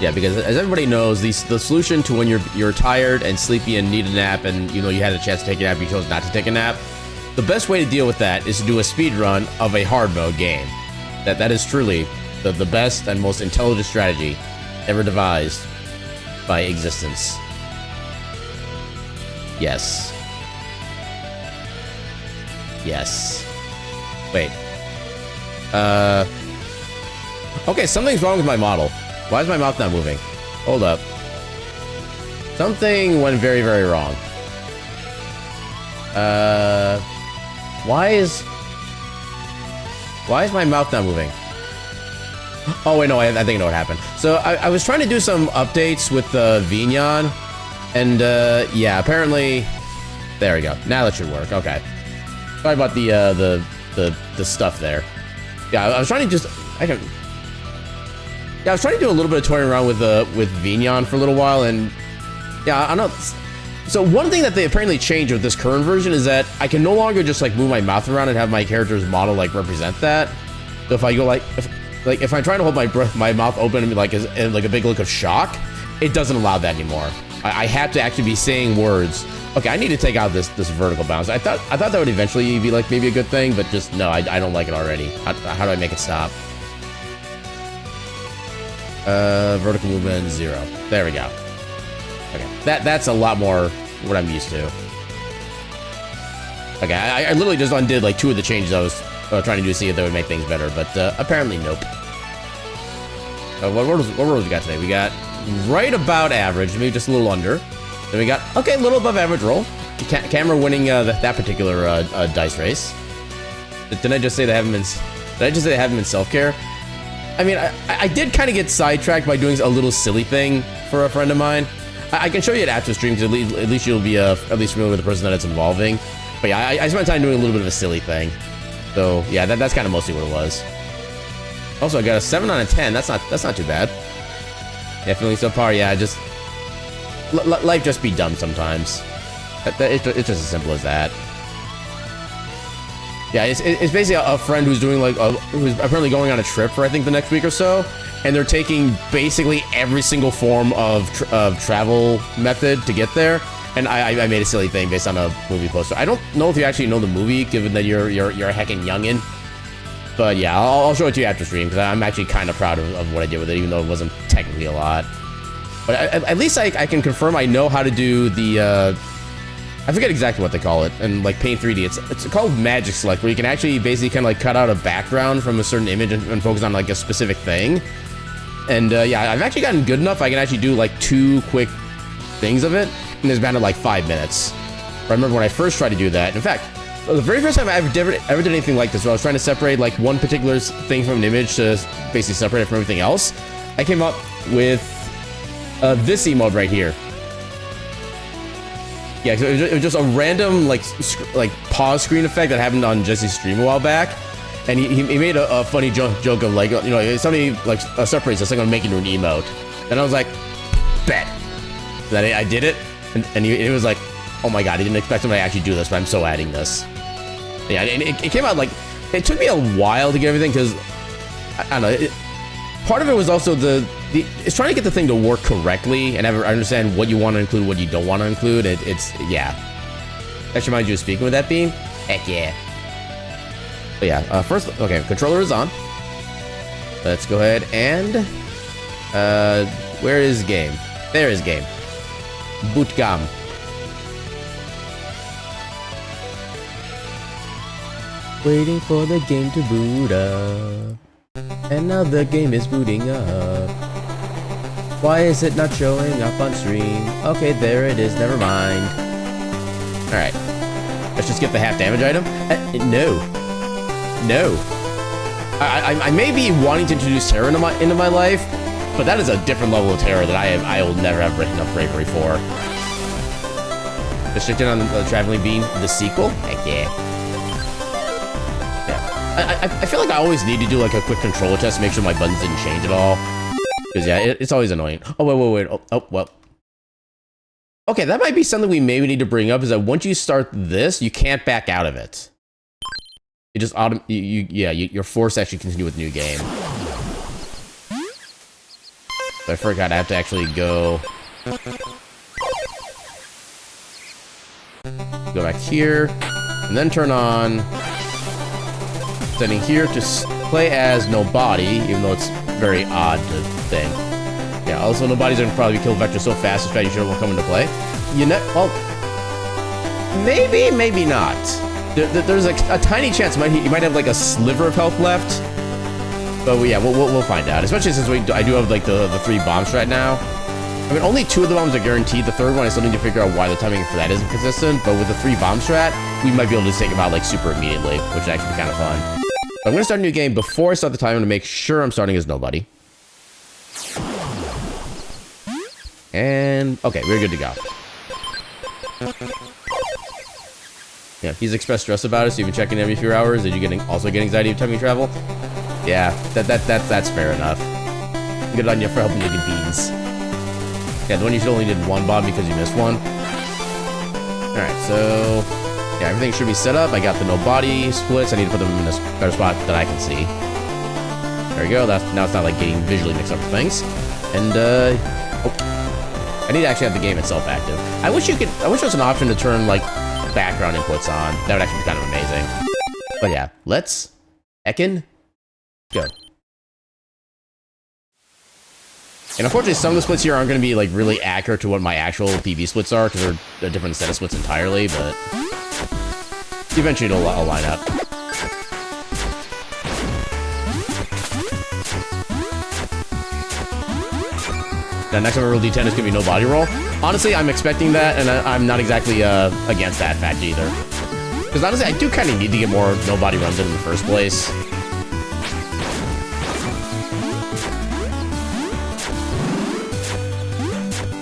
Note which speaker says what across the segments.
Speaker 1: Yeah, because as everybody knows, the solution to when you're tired and sleepy and need a nap, and you know you had a chance to take a nap, you chose not to take a nap. The best way to deal with that is to do a speed run of a hard mode game. That is truly the best and most intelligent strategy ever devised by existence. Yes. Yes. Wait. Okay, something's wrong with my model. Why is my mouth not moving? Hold up. Something went very, very wrong. Why is my mouth not moving? Oh, wait, no, I think I know what happened. So, I was trying to do some updates with the Vignon, and, yeah, apparently... There we go. Now that should work. Okay. Sorry about the stuff there. Yeah, I was trying to just... Yeah, I was trying to do a little bit of toying around with Vignon for a little while, and... Yeah, I don't know... So one thing that they apparently changed with this current version is that I can no longer just, like, move my mouth around and have my character's model, like, represent that. So if I go, like... If I'm trying to hold my mouth open and be like a big look of shock, it doesn't allow that anymore. I have to actually be saying words. Okay, I need to take out this vertical bounce. I thought that would eventually be like maybe a good thing, but just no, I don't like it already. How do I make it stop? Vertical movement 0. There we go. Okay, that's a lot more what I'm used to. Okay, I literally just undid like 2 of the changes I was trying to do to see if they would make things better, but apparently nope. What rolls we got today? We got right about average, maybe just a little under. Then we got, okay, a little above average roll. Camera winning that particular dice race. Didn't I just say they haven't been self-care? I mean, I did kind of get sidetracked by doing a little silly thing for a friend of mine. I can show you it after stream, because at least you'll be at least familiar with the person that it's involving. But yeah, I spent time doing a little bit of a silly thing. So yeah, that's kind of mostly what it was. Also, I got a 7 out of 10. That's not too bad. Yeah, feeling so far. Yeah, just life just be dumb sometimes. It's just as simple as that. Yeah, it's basically a friend who's doing like who's apparently going on a trip for I think the next week or so, and they're taking basically every single form of travel method to get there. And I made a silly thing based on a movie poster. I don't know if you actually know the movie, given that you're a heckin' youngin'. But yeah, I'll show it to you after stream, because I'm actually kind of proud of what I did with it, even though it wasn't technically a lot. But at least I can confirm I know how to do the, I forget exactly what they call it, and like Paint 3D, it's called Magic Select, where you can actually basically kind of like cut out a background from a certain image and focus on like a specific thing. And yeah, I've actually gotten good enough, I can actually do like 2 quick things of it, and it's been at like 5 minutes. I remember when I first tried to do that. In fact, the very first time I ever did anything like this, where I was trying to separate like one particular thing from an image to basically separate it from everything else, I came up with this emote right here. Yeah, so it was just a random like pause screen effect that happened on Jesse's stream a while back, and he made a funny joke of like, you know, somebody like separates us, like I'm making an emote, and I was like, bet. Then I did it, and he was like, oh my god, he didn't expect somebody to actually do this, but I'm so adding this. Yeah, and it came out like, it took me a while to get everything, because, I don't know, part of it was also it's trying to get the thing to work correctly, and understand what you want to include, what you don't want to include. It's, yeah. That reminds you of speaking with that beam? Heck yeah. But yeah, first, okay, controller is on. Let's go ahead and, where is game? There is game. Bootcamp. Waiting for the game to boot up. And now the game is booting up. Why is it not showing up on stream? Okay, there it is, never mind. Alright. Let's just get the half damage item. No. No. I may be wanting to introduce terror into my life, but that is a different level of terror that I will never have enough bravery for. Restricted on the traveling beam, the sequel? Heck yeah. I feel like I always need to do like a quick controller test to make sure my buttons didn't change at all. Because yeah, it's always annoying. Oh, wait. Oh, well. Okay, that might be something we maybe need to bring up, is that once you start this, you can't back out of it. It just you're forced to actually continue with the new game. I forgot I have to actually go back here, and then turn on setting here to play as nobody, even though it's very odd to think. Yeah, also nobody's gonna probably kill Vector so fast, this strategy won't come into play. Well, maybe not. There's a tiny chance you might have like a sliver of health left. But yeah, we'll find out. Especially since I do have like the 3 bomb strat now. I mean, only 2 of the bombs are guaranteed. The 3rd one, I still need to figure out why the timing for that isn't consistent. But with the 3 bomb strat, we might be able to take them out like super immediately, which would actually be kind of fun. But I'm gonna start a new game before I start the timer to make sure I'm starting as nobody. And okay, we're good to go. Yeah, he's expressed stress about it, so you've been checking every few hours. Did you also get anxiety of time you travel? Yeah, that's fair enough. Good on you for helping me get beans. Yeah, the one you still only did 1 bomb because you missed one. Alright, so yeah, everything should be set up. I got the no body splits. I need to put them in a better spot that I can see. There we go. Now it's not like getting visually mixed up with things. And I need to actually have the game itself active. I wish there was an option to turn like background inputs on. That would actually be kind of amazing. But yeah, let's heckin' go. And unfortunately, some of the splits here aren't going to be like really accurate to what my actual PB splits are, because they're a different set of splits entirely, but eventually it'll line up. Now, next time I roll D10 is going to be no body roll. Honestly, I'm expecting that, and I'm not exactly against that fact either. Because honestly, I do kind of need to get more no body runs in the first place.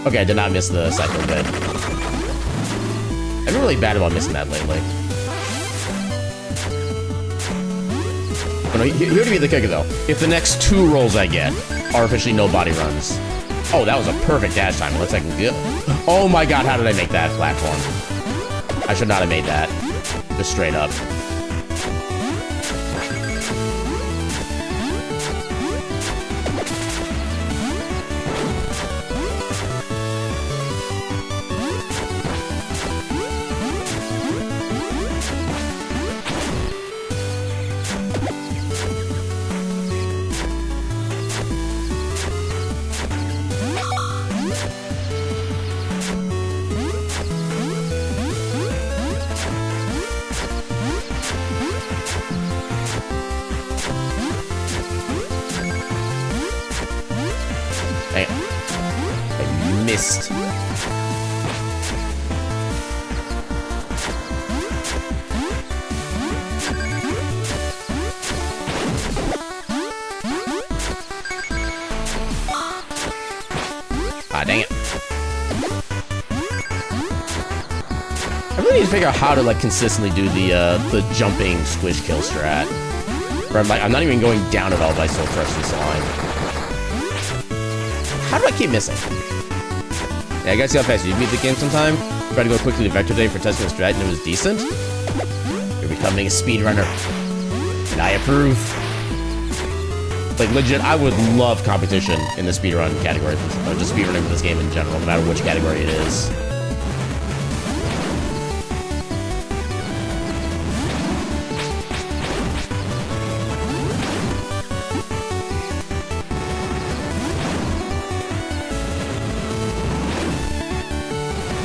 Speaker 1: Okay, I did not miss the cycle bit. I've been really bad about missing that lately. Oh, no, here to be the kicker though. If the next 2 rolls I get are officially no body runs. Oh, that was a perfect dash time. Let's like go. Oh my god, how did I make that platform? I should not have made that. Just straight up. Missed. Ah, dang it. I really need to figure out how to like consistently do the jumping squish kill strat. Where I'm not even going down at all, but I still crush this line. How do I keep missing? Yeah, I gotta see how fast you beat the game sometime. Try to go quickly to Vector Day for testing the strat, and it was decent. You're becoming a speedrunner, and I approve. Like, legit, I would love competition in the speedrun category, or just speedrunning for this game in general, no matter which category it is.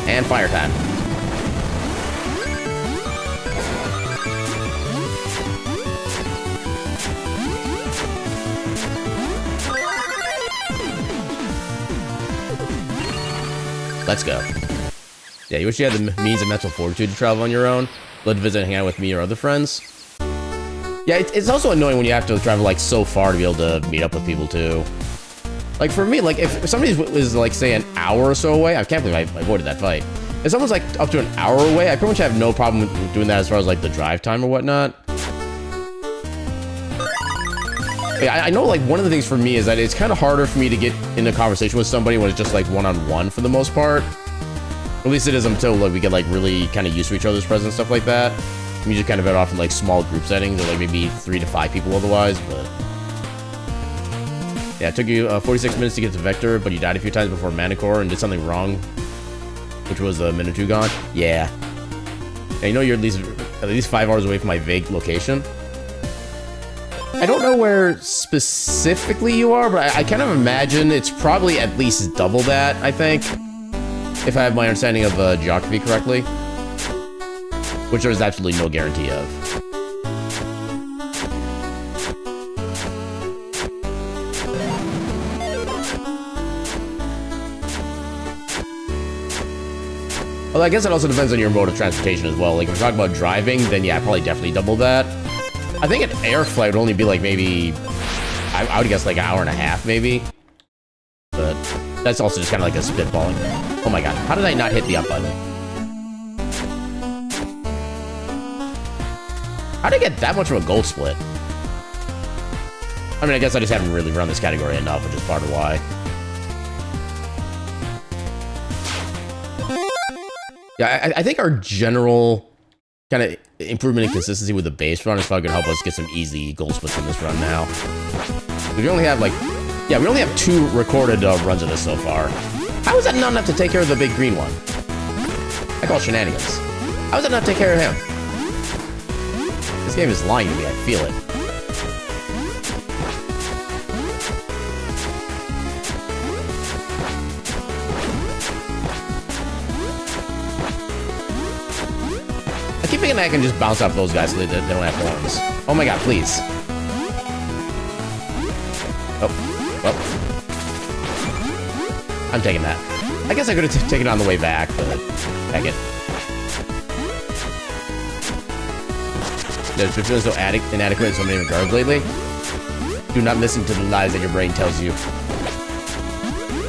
Speaker 1: And fire time. Let's go. Yeah, you wish you had the means of mental fortitude to travel on your own. Love to visit and hang out with me or other friends. Yeah, it's also annoying when you have to travel like so far to be able to meet up with people too. Like for me, like if somebody was like say an hour or so away, I can't believe I avoided that fight. If someone's like up to an hour away, I pretty much have no problem with doing that as far as like the drive time or whatnot. Yeah, I know like one of the things for me is that it's kind of harder for me to get in a conversation with somebody when it's just like one-on-one for the most part. At least it is until like we get like really kind of used to each other's presence and stuff like that. We just kind of get off in like small group settings or like maybe 3 to 5 people otherwise, but Yeah, it took you 46 minutes to get to Vector, but you died a few times before Manicore and did something wrong, which was a minute or two gone. Yeah. Yeah, you know you're at least 5 hours away from my vague location. I don't know where specifically you are, but I kind of imagine it's probably at least double that, I think. If I have my understanding of geography correctly. Which there is absolutely no guarantee of. Well, I guess it also depends on your mode of transportation as well. Like, if we're talking about driving, then yeah, probably definitely double that. I think an air flight would only be like maybe... I would guess like an hour and a half, maybe. But that's also just kind of like a spitballing. Oh my god, how did I not hit the up button? How did I get that much of a gold split? I mean, I guess I just haven't really run this category enough, which is part of why. Yeah, I think our general kind of improvement in consistency with the base run is probably going to help us get some easy gold splits in this run now. We only have like... Yeah, we only have 2 recorded runs of this so far. How is that not enough to take care of the big green one? I call it shenanigans. How is that not take care of him? This game is lying to me, I feel it. I keep thinking I can just bounce off those guys so they don't have horns. Oh my god, please. Oh, well. I'm taking that. I guess I could have taken it on the way back, but heck it. There's been feeling so inadequate in so many regards lately. Do not listen to the lies that your brain tells you.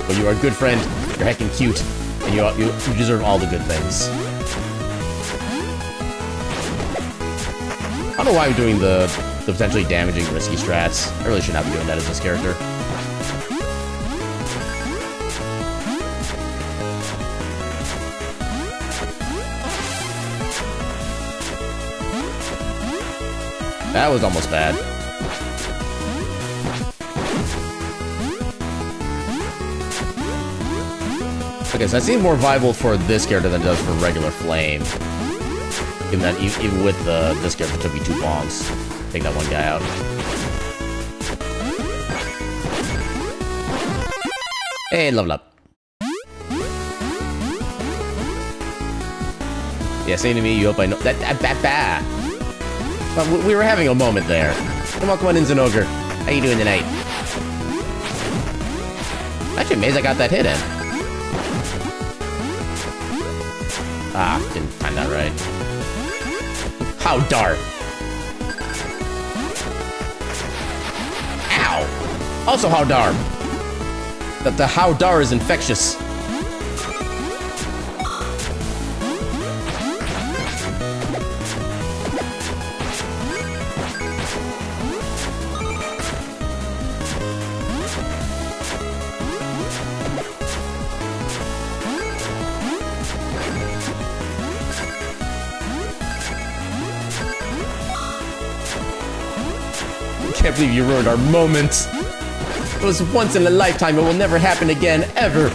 Speaker 1: But you are a good friend, you're heckin' cute, and you deserve all the good things. I don't know why I'm doing the potentially damaging risky strats. I really should not be doing that as this character. That was almost bad. Okay, so that seems more viable for this character than it does for regular Flame. Given that even with this character, it took me 2 bongs to take that one guy out. Hey, level up. Yeah, say to me, you hope I know that. But we were having a moment there. Come on, Inzan Ogre. How you doing tonight? Actually amazed I got that hit in. Ah, didn't time that right. How dark. Ow! Also how dark. The how dar is infectious. I can't believe you ruined our moments. It was once in a lifetime. It will never happen again, ever.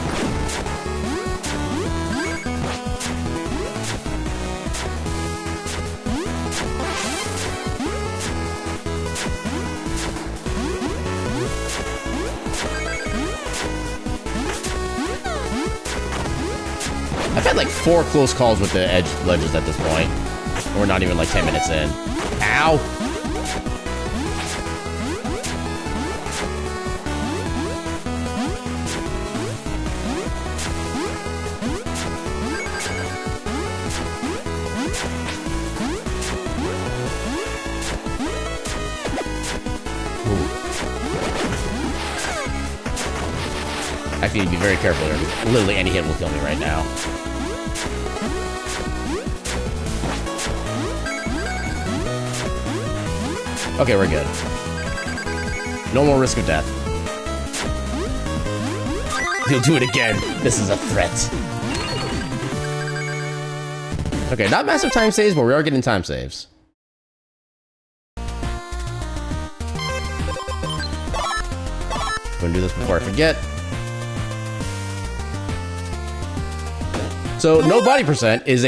Speaker 1: I've had like 4 close calls with the edge ledges at this point. We're not even like 10 minutes in. Ow! I need to be very careful here. Literally any hit will kill me right now. Okay, we're good. No more risk of death. You'll do it again. This is a threat. Okay, not massive time saves, but we are getting time saves. I'm gonna do this before I forget. So no body percent is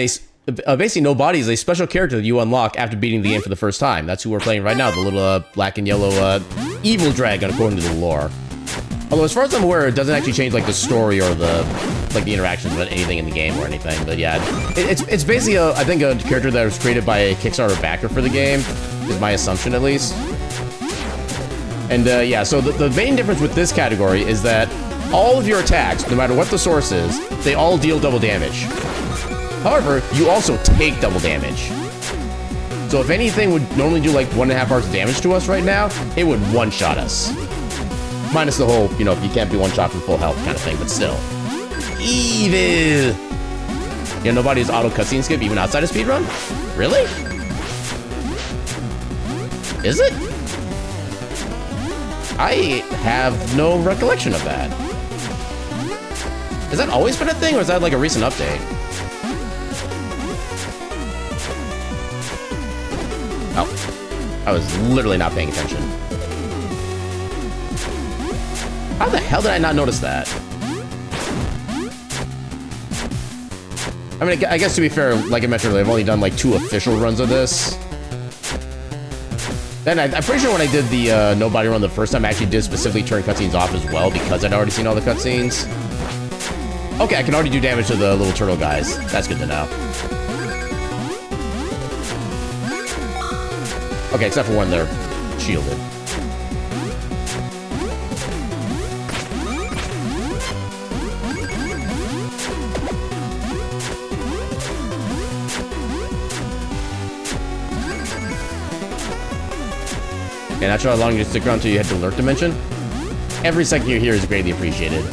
Speaker 1: basically no body is a special character that you unlock after beating the game for the first time. That's who we're playing right now, the little black and yellow evil dragon according to the lore. Although as far as I'm aware, it doesn't actually change like the story or the interactions with anything in the game or anything. But yeah, it's basically I think a character that was created by a Kickstarter backer for the game, is my assumption at least. And yeah, so the main difference with this category is that all of your attacks, no matter what the source is, they all deal double damage. However, you also take double damage. So if anything would normally do like 1.5 hours of damage to us right now, it would one-shot us. Minus the whole, you know, you can't be one-shot from full health kind of thing, but still. Evil! Yeah, nobody's auto cutscene skip even outside of speedrun? Really? Is it? I have no recollection of that. Has that always been a thing, or is that like a recent update? Oh, I was literally not paying attention. How the hell did I not notice that? I mean, I guess to be fair, like I mentioned earlier, I've only done like 2 official runs of this. Then I'm pretty sure when I did the nobody run the first time, I actually did specifically turn cutscenes off as well because I'd already seen all the cutscenes. Okay, I can already do damage to the little turtle guys. That's good to know. Okay, except for when they're shielded. And not sure how long you stick around until you head to Lurk Dimension. Every second you're here is greatly appreciated,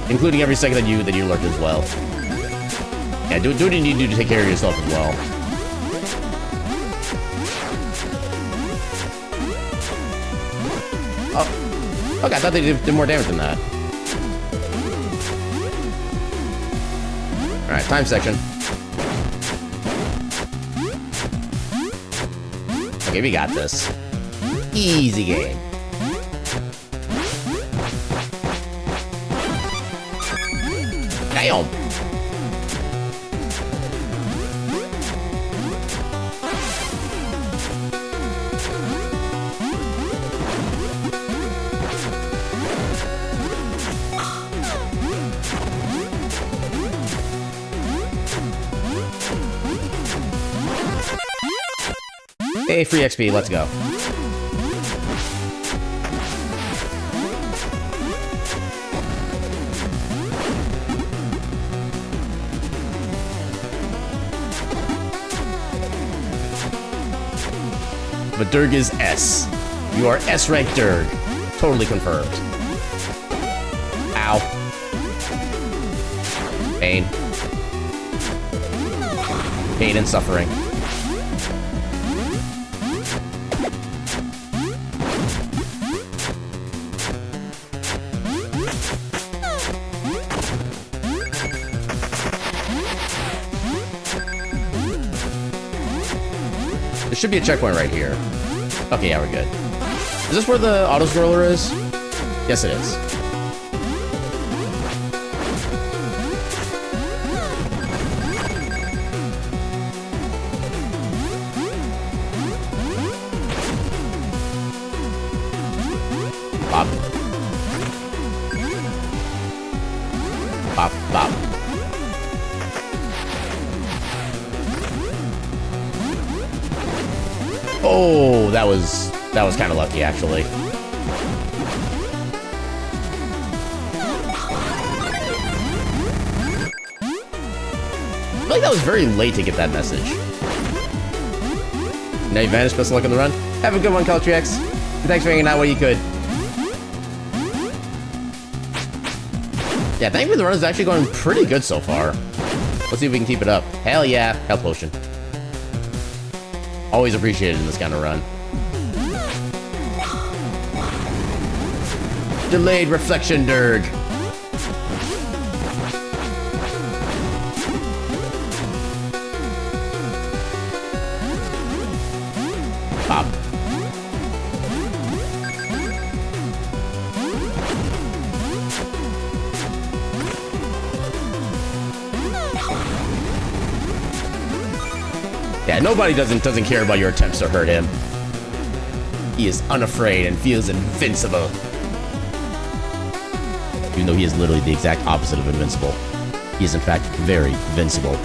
Speaker 1: including every second that you lurk as well. Yeah, do what you need to do to take care of yourself as well. Oh, okay, I thought they did more damage than that. All right, time section. Okay, we got this. Easy game. Damn. Hey, free XP, let's go. But Durg is S. You are S-rank Durg. Totally confirmed. Ow. Pain. Pain and suffering. There should be a checkpoint right here. Okay, yeah, we're good. Is this where the auto-scroller is? Yes, it is. Bop. Bop, bop. Oh, that was kind of lucky, actually. I feel like that was very late to get that message. Now you vanished. Best of luck on the run. Have a good one, Caltrix. Thanks for hanging out while you could. Yeah, thankfully the run is actually going pretty good so far. Let's see if we can keep it up. Hell yeah, health potion. Always appreciated in this kind of run. Delayed reflection, Durg. Pop. Yeah, nobody doesn't care about your attempts to hurt him. He is unafraid and feels invincible. Even though he is literally the exact opposite of invincible. He is in fact very invincible.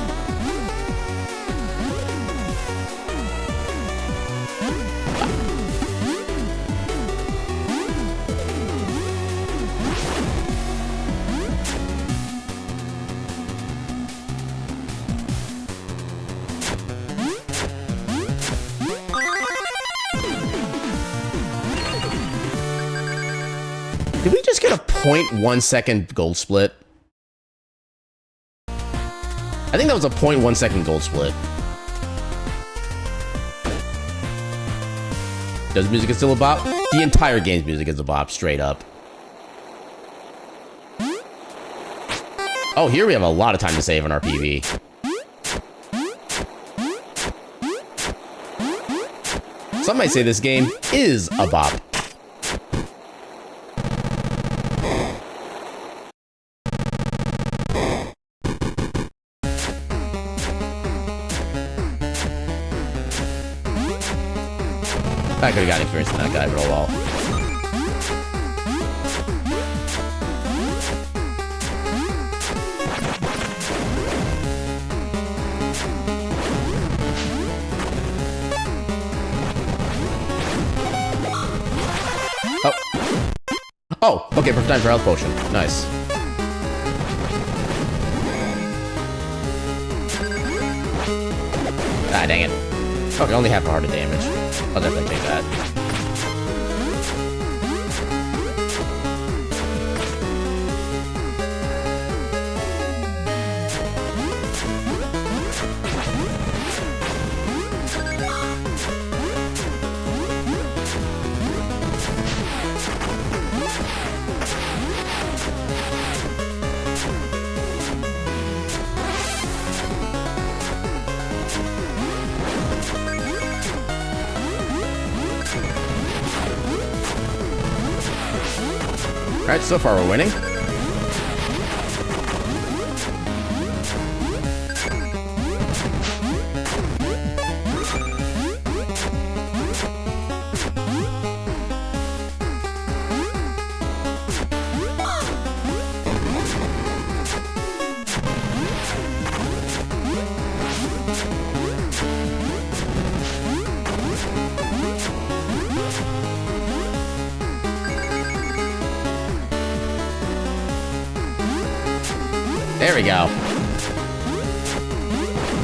Speaker 1: Did we just get a 0.1 second gold split? I think that was a 0.1 second gold split. Does music is still a bop? The entire game's music is a bop, straight up. Oh, here we have a lot of time to save on our PV. Some might say this game is a bop. I could have gotten experience from that guy for a while. Oh, okay, perfect time for health potion. Nice. Ah, dang it. Okay, only half a heart of damage. I'll definitely take that. Alright, so far we're winning. There we go.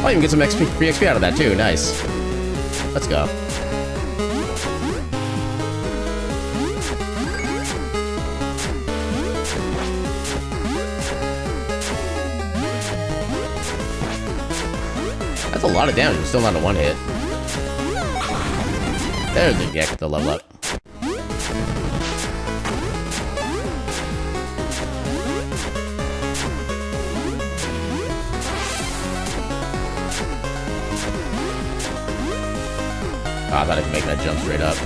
Speaker 1: Oh, you can get some XP, free XP out of that too. Nice. Let's go. That's a lot of damage. It's still not a one hit. There's the level up. Oh, I thought I could make that jump straight up.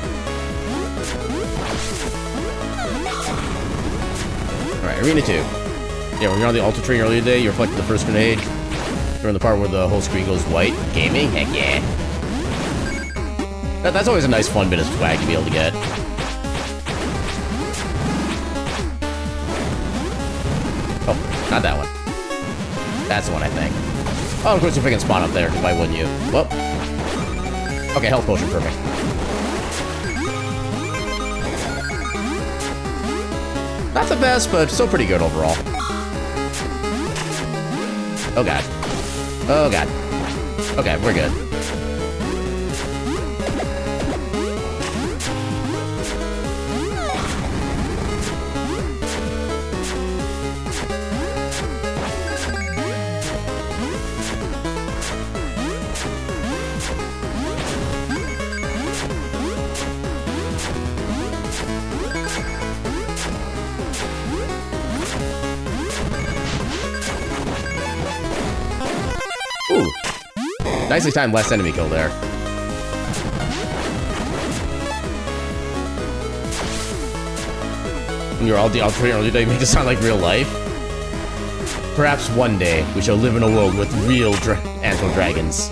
Speaker 1: Alright, Arena 2. Yeah, when you're on the Ultra Train earlier today, you reflected the first grenade. During the part where the whole screen goes white. Gaming? Heck yeah. That's always a nice fun bit of swag to be able to get. Oh, not that one. That's the one, I think. Oh, of course, if I can spawn up there, why wouldn't you? Well. Okay, health potion, perfect. Not the best, but still pretty good overall. Oh god. Oh god. Okay, we're good. Ooh. Nicely timed last enemy kill there. When you're all the alternate earlier day, you make it sound like real life. Perhaps one day we shall live in a world with real Anto dragons.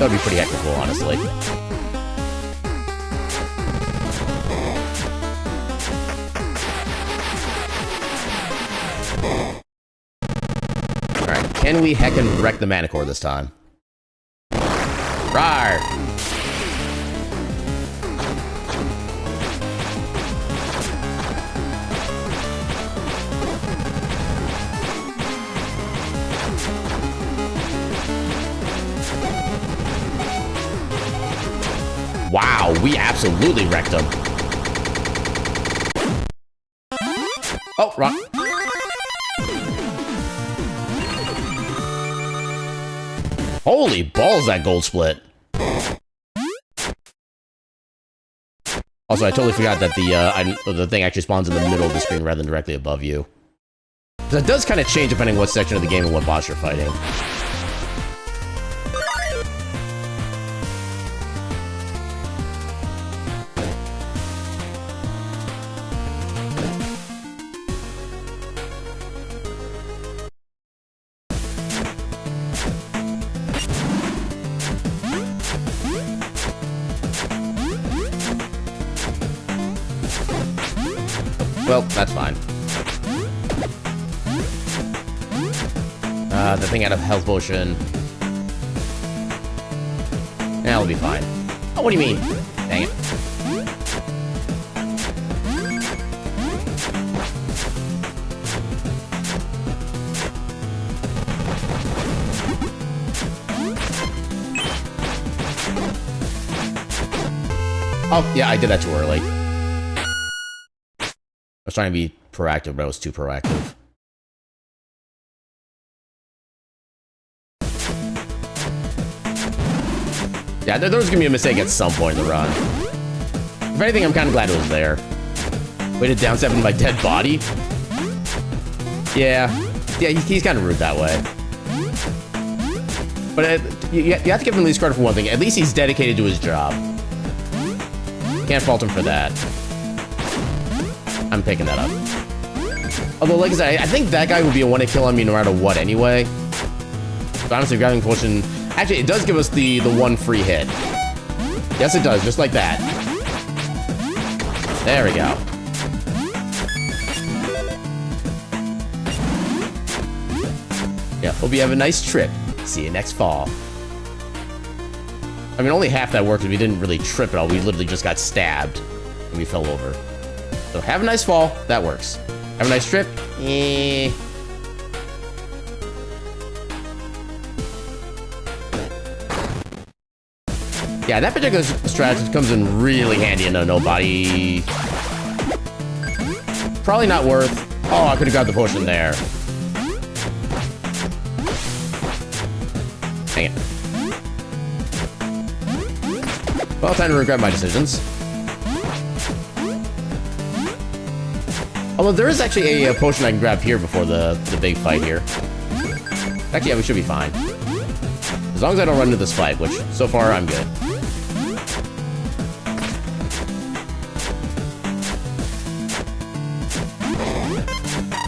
Speaker 1: That would be pretty heckin' cool, honestly. Alright, can we heckin' wreck the Manicore this time? Rawr! Wow, we absolutely wrecked him. Oh, wrong. Holy balls, that gold split. Also, I totally forgot that the thing actually spawns in the middle of the screen rather than directly above you. That does kind of change depending on what section of the game and what boss you're fighting. Well, that's fine. The thing out of health potion. That'll be fine. Oh, what do you mean? Dang it. Oh, yeah, I did that too early. I was trying to be proactive, but I was too proactive. Yeah, there was gonna be a mistake at some point in the run. If anything, I'm kind of glad it was there. Way to down 7 my dead body. Yeah, he's kind of rude that way. But you have to give him at least credit for one thing. At least he's dedicated to his job. Can't fault him for that. I'm picking that up. Although, like I said, I think that guy would be a one-hit kill on me no matter what anyway. But honestly, grabbing potion... Actually, it does give us the one free hit. Yes, it does, just like that. There we go. Yeah, hope you have a nice trip. See you next fall. I mean, only half that worked because we didn't really trip at all. We literally just got stabbed and we fell over. So have a nice fall. That works. Have a nice trip. Yeah, that particular strategy comes in really handy in a no-body. Probably not worth... Oh, I could have got the potion there. Dang it. Well, time to regret my decisions. Although there is actually a potion I can grab here before the big fight here. Actually, yeah, we should be fine. As long as I don't run into this fight, which, so far, I'm good.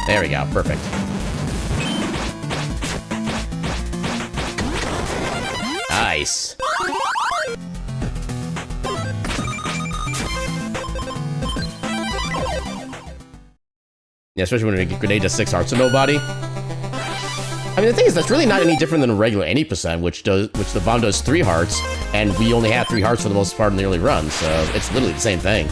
Speaker 1: There we go, perfect. Nice. Yeah, especially when a grenade does 6 hearts to nobody. I mean, the thing is, that's really not any different than a regular 80%, which the bomb does 3 hearts, and we only have 3 hearts for the most part in the early run, so it's literally the same thing.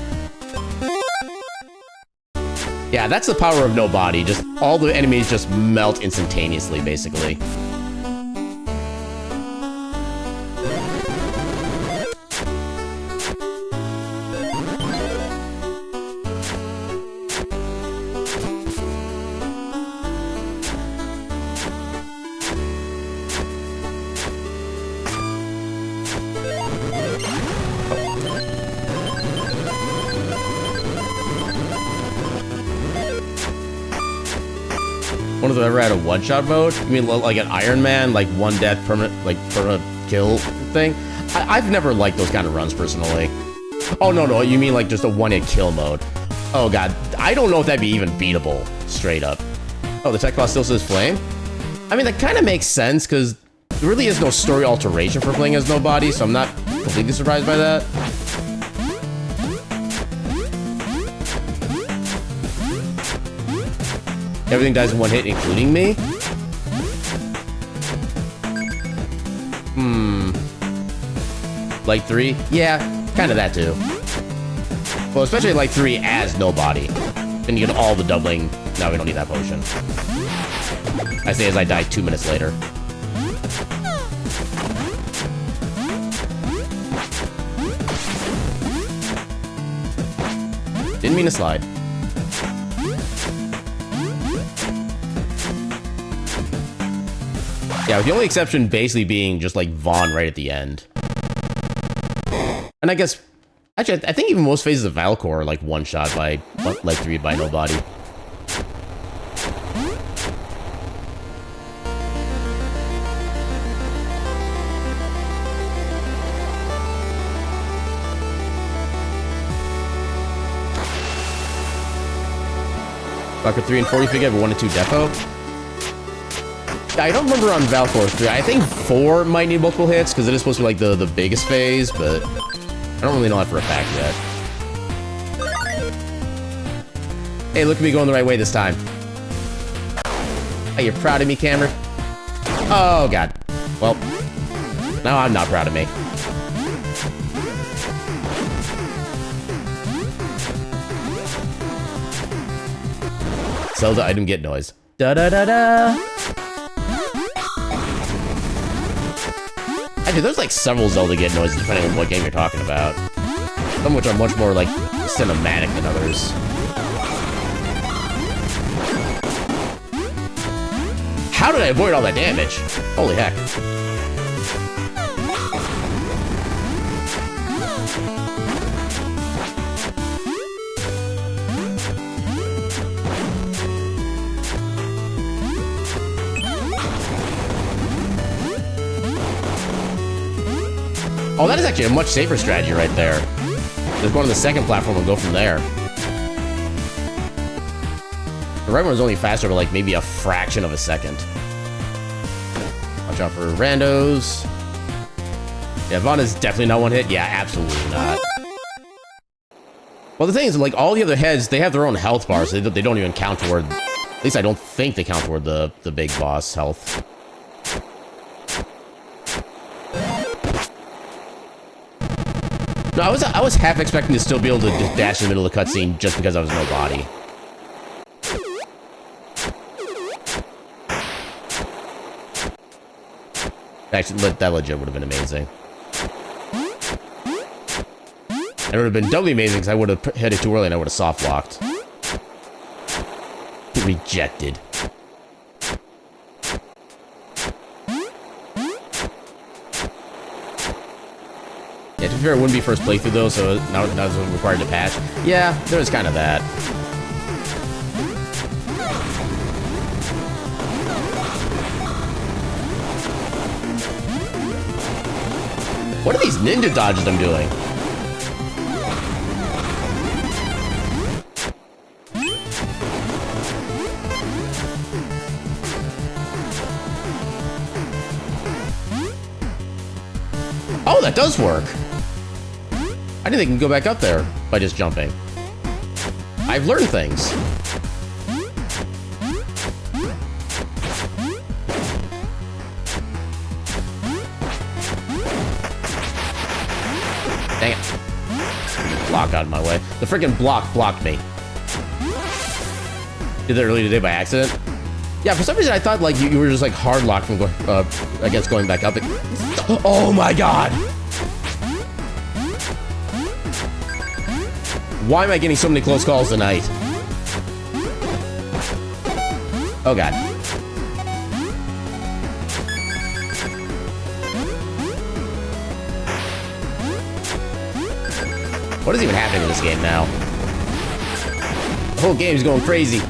Speaker 1: Yeah, that's the power of nobody. Just all the enemies just melt instantaneously, basically. One of them ever had a one-shot mode? You mean like an Iron Man, like one death permanent kill thing? I've never liked those kind of runs personally. Oh no, you mean like just a one-hit kill mode? Oh god, I don't know if that'd be even beatable, straight up. Oh, the tech boss still says flame? I mean, that kind of makes sense because There really is no story alteration for playing as nobody, so I'm not completely surprised by that. Everything dies in one hit, including me? Like 3? Yeah, kind of that too. Well, especially like 3 as nobody. Then you get all the doubling. No, we don't need that potion. I say as I die 2 minutes later. Didn't mean to slide. Yeah, with the only exception basically being just like Vaughn right at the end. And I guess, actually, I think even most phases of Valcor are like one shot by like 3 by nobody. Valcor 3 and 4, you think I have 1 and 2 defo? I don't remember on Valcor 3. I think 4 might need multiple hits, because it is supposed to be like the biggest phase, but I don't really know that for a fact yet. Hey, look at me going the right way this time. Are you proud of me, Cameron? Oh, God. Well, now I'm not proud of me. Zelda item get noise. Da-da-da-da! Actually, there's like several Zelda get noises depending on what game you're talking about. Some of which are much more like cinematic than others. How did I avoid all that damage? Holy heck. Oh, that is actually a much safer strategy right there. Just go to the second platform and go from there. The right one is only faster by like maybe a fraction of a second. Watch out for randos. Yeah, Vaughn is definitely not one hit. Yeah, absolutely not. Well, the thing is, like, all the other heads, they have their own health bars. So they don't even count toward... At least I don't think they count toward the big boss health. No, I was half expecting to still be able to dash in the middle of the cutscene just because I was nobody. Actually, that legit would have been amazing. It would have been doubly amazing because I would have hit it too early and I would have soft locked. Rejected. Yeah, to be fair, it wouldn't be first playthrough though, so now it's required to patch. Yeah, there is kind of that. What are these ninja dodges I'm doing? Oh, that does work. I didn't think I can go back up there by just jumping. I've learned things. Dang it. Block out of my way. The freaking block blocked me. Did that earlier today by accident? Yeah, for some reason I thought like you were just like hard locked from going, I guess going back up. Oh my god! Why am I getting so many close calls tonight? Oh god. What is even happening in this game now? The whole game's going crazy.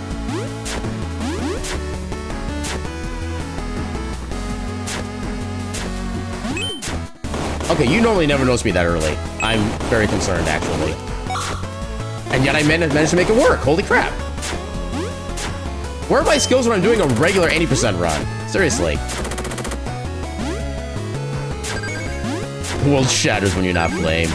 Speaker 1: Okay, you normally never notice me that early. I'm very concerned, actually. And yet I managed to make it work. Holy crap. Where are my skills when I'm doing a regular 80% run? Seriously. The world shatters when you're not flame.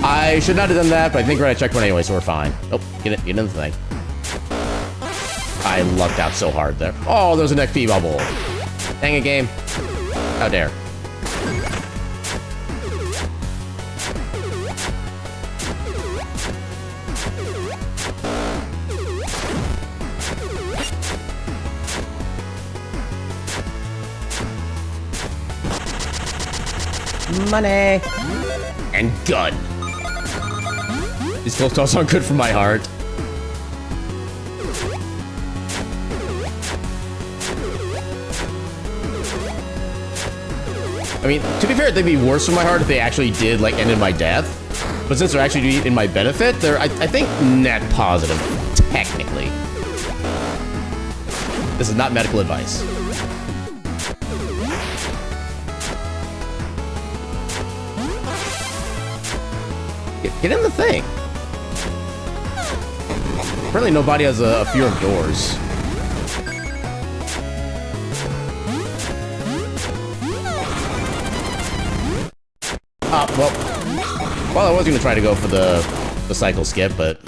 Speaker 1: I should not have done that, but I think we're at a checkpoint anyway, so we're fine. Oh, get in the thing. I lucked out so hard there. Oh, there's an XP bubble. Dang it, game. How dare. Money. And gun. These close talks aren't good for my heart. I mean, to be fair, they'd be worse for my heart if they actually did, like, end in my death. But since they're actually in my benefit, they're, I think, net positive, technically. This is not medical advice. Get in the thing. Apparently nobody has a fear of doors. Well, I was gonna try to go for the cycle skip, but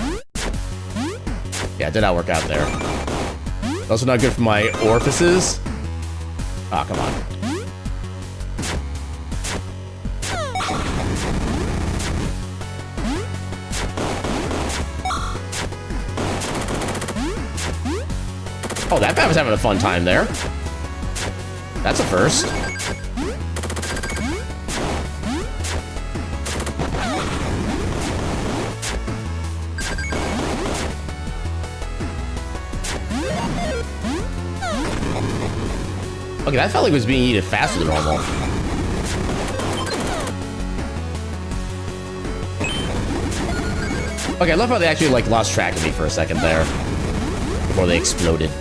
Speaker 1: yeah, it did not work out there. Also not good for my orifices. Ah, come on. Oh, that guy was having a fun time there. That's a first. Okay, that felt like it was being eaten faster than normal. Okay, I love how they actually, like, lost track of me for a second there. Before they exploded.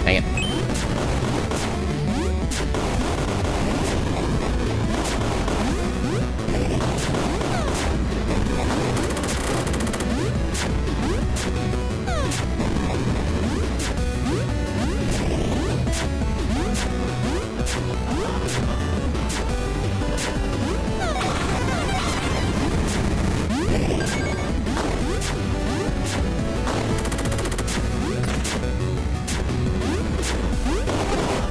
Speaker 1: Dang it.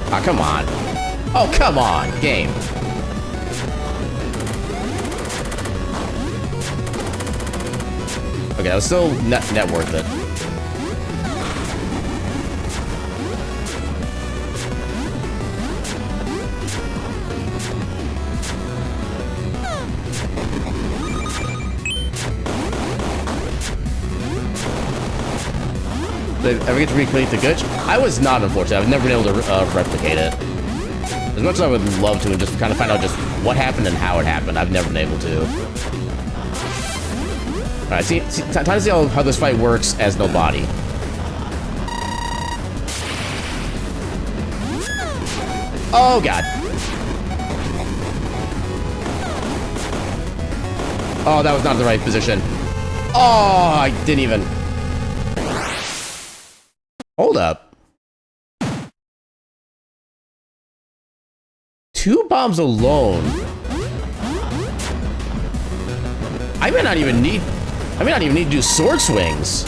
Speaker 1: Oh, come on. Oh, come on, game. Okay, that was still net worth it. Did I ever get to recreate the glitch? I was not, unfortunately. I've never been able to replicate it. As much as I would love to and just kind of find out just what happened and how it happened, I've never been able to. Alright, time to see how this fight works as no body. Oh, God. Oh, that was not the right position. Oh, I didn't even... Hold up. 2 bombs alone. I may not even need to do sword swings.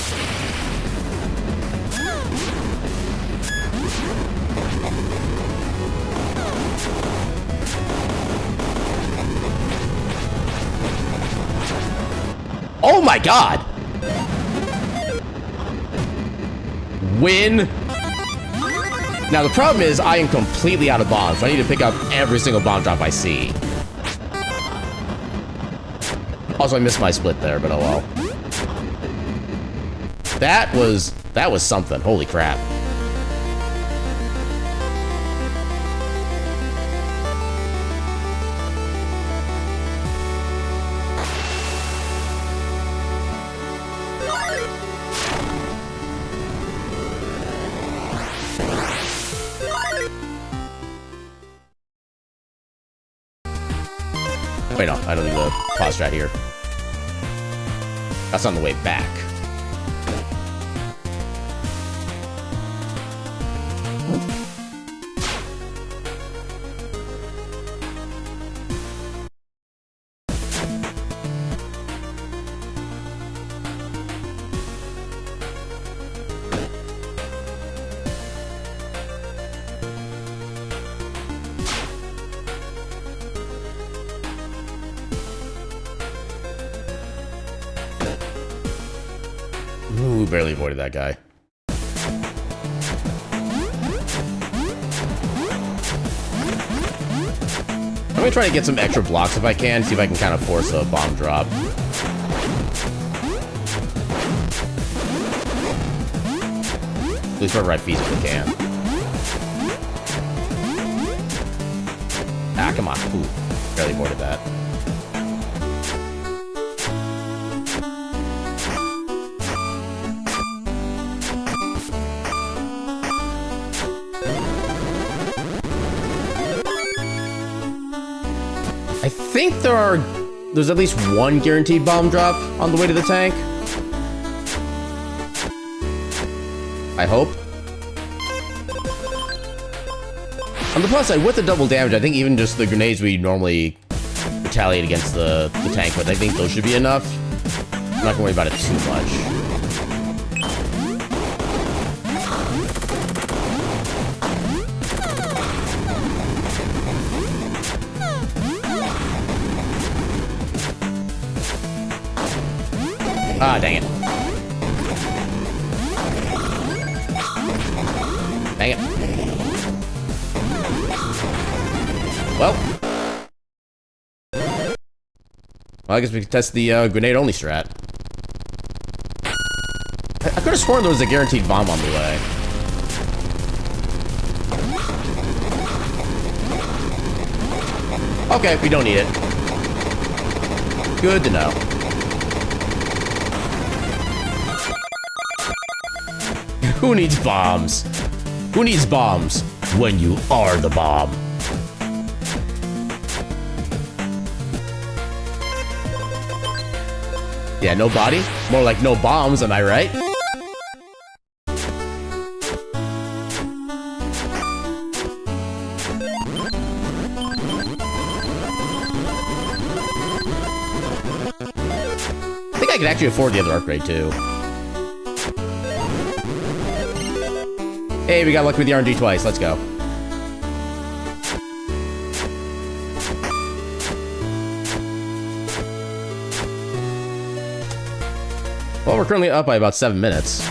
Speaker 1: Oh my God. Win. Now the problem is I am completely out of bombs, so I need to pick up every single bomb drop I see. Also, I missed my split there, but oh well. That was something. Holy crap. Wait, no, I don't need the pause strat here. That's on the way back. Ooh, barely avoided that guy. I'm gonna try to get some extra blocks if I can, see if I can kind of force a bomb drop. At least wherever I feasibly can. Ah, come on. Ooh, barely avoided that. I think there's at least one guaranteed bomb drop on the way to the tank. I hope. On the plus side, with the double damage, I think even just the grenades we normally retaliate against the tank with, I think those should be enough. I'm not gonna worry about it too much. Ah, dang it. Dang it. Well, I guess we can test the grenade-only strat. I could have sworn there was a guaranteed bomb on the way. Okay, we don't need it. Good to know. Who needs bombs? Who needs bombs when you are the bomb? Yeah, no body? More like no bombs, am I right? I think I could actually afford the other upgrade too. Hey, we got lucky with the RNG twice. Let's go. Well, we're currently up by about 7 minutes.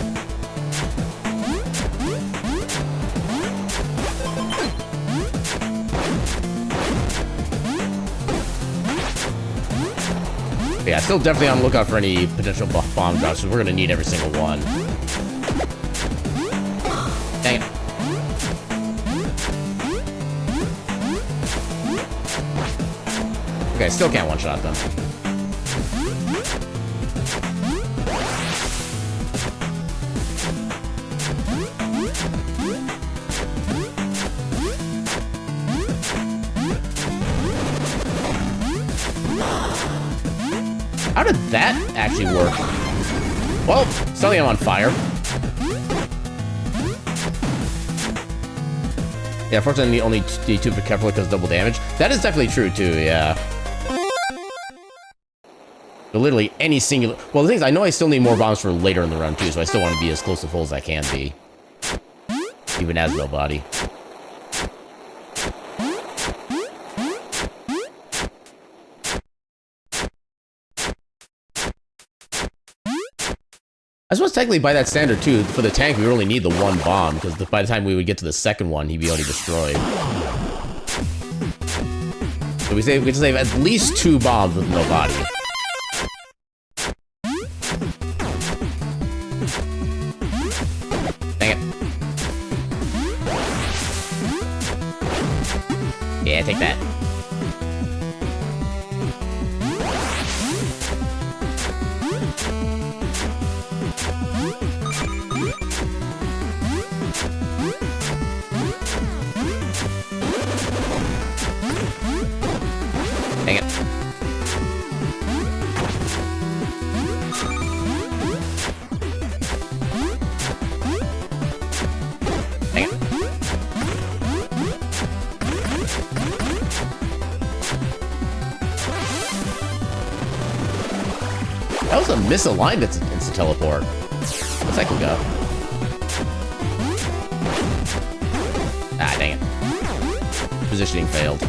Speaker 1: Yeah, still definitely on the lookout for any potential bomb drops, so we're gonna need every single one. Dang it. Okay, still can't one-shot them. How did that actually work? Well, suddenly I'm on fire. Yeah, unfortunately, only need to be careful because double damage. That is definitely true, too, yeah. But literally, any singular... Well, the thing is, I know I still need more bombs for later in the run, too, so I still want to be as close to full as I can be. Even as no body. I suppose technically by that standard too, for the tank we would only need the one bomb, because by the time we would get to the second one, he'd be already destroyed. So we can save at least 2 bombs with no body. Dang it. Yeah, take that. Dang it. misaligned it's a teleport. What's that can go? Ah, dang it. Positioning failed.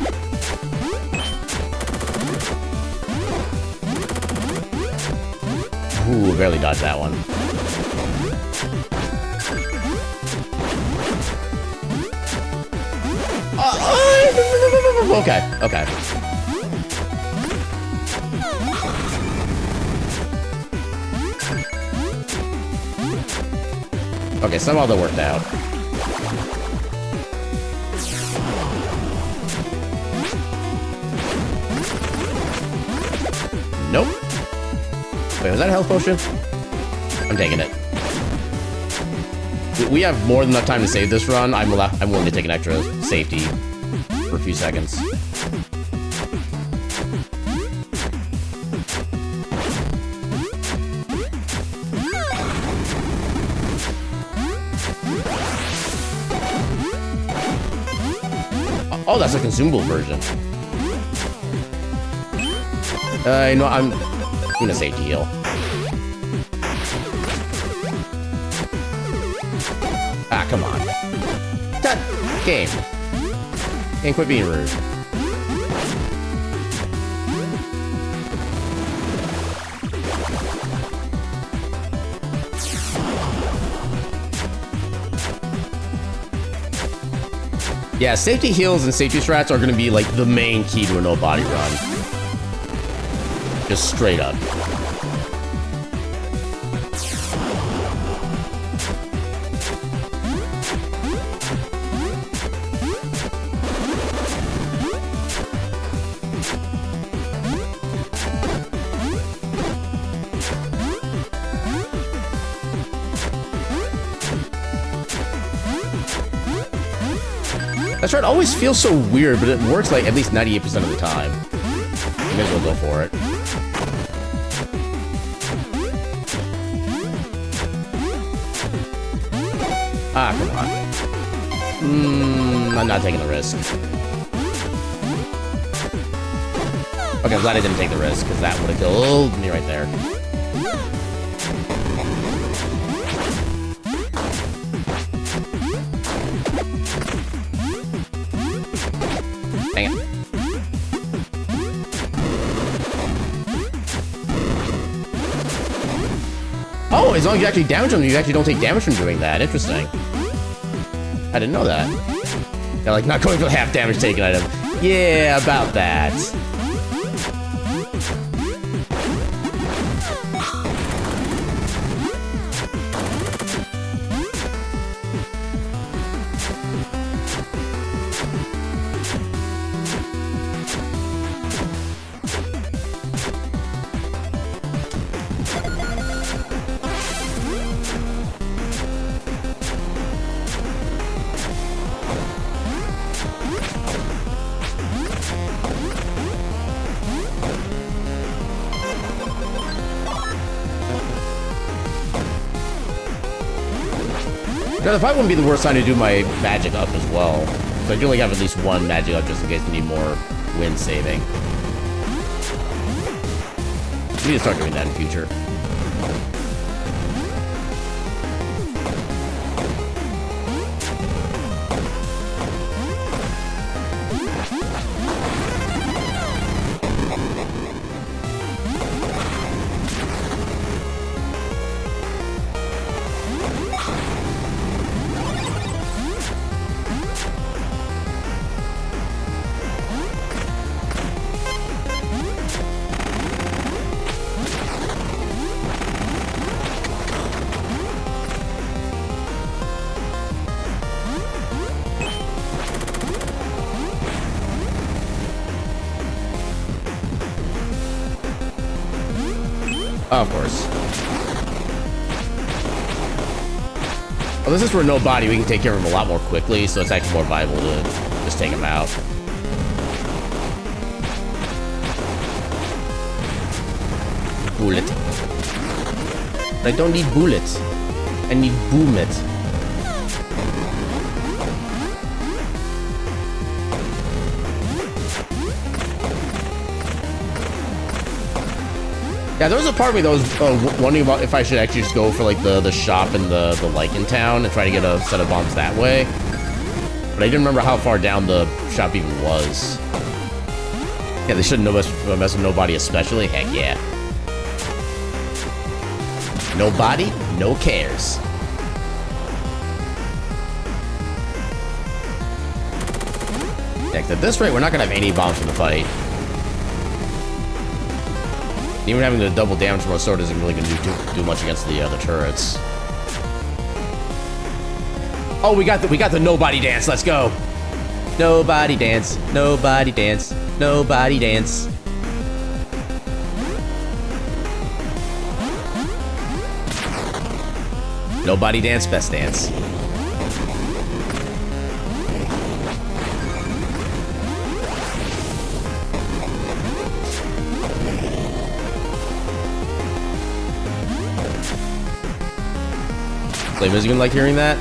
Speaker 1: Ooh, barely dodged that one. Okay, okay. Okay, somehow that worked out. Nope. Wait, was that a health potion? I'm taking it. We have more than enough time to save this run. I'm willing to take an extra safety for a few seconds. Oh, that's a consumable version. You know, I'm gonna safety heal. Ah, come on. Done. Game. And quit being rude. Yeah, safety heals and safety strats are gonna be like the main key to a no body run. Just straight up. That strat always feels so weird, but it works like at least 98% of the time. May as well go for it. Ah, come on. I'm not taking the risk. Okay, I'm glad I didn't take the risk, because that would have killed me right there. Dang it. Oh, as long as you actually damage them, you actually don't take damage from doing that. Interesting. I didn't know that. They're like, not going for the half damage taken item. Yeah, about that. Now, the fight wouldn't be the worst time to do my magic up as well. So I do only have at least one magic up just in case we need more wind saving. We need to start doing that in the future. Oh, of course. Well, this is for no body. We can take care of him a lot more quickly, so it's actually more viable to just take him out. Bullet. I don't need bullets. I need boom it. Yeah, there was a part of me that was wondering about if I should actually just go for like the shop in the Lichen town and try to get a set of bombs that way. But I didn't remember how far down the shop even was. Yeah, they shouldn't mess with nobody especially. Heck yeah. Nobody, no cares. Heck, at this rate, we're not gonna have any bombs in the fight. Even having the double damage from a sword isn't really gonna do much against the turrets. Oh, we got the nobody dance. Let's go. Nobody dance. Nobody dance. Nobody dance. Nobody dance, best dance. Flame isn't gonna like hearing that.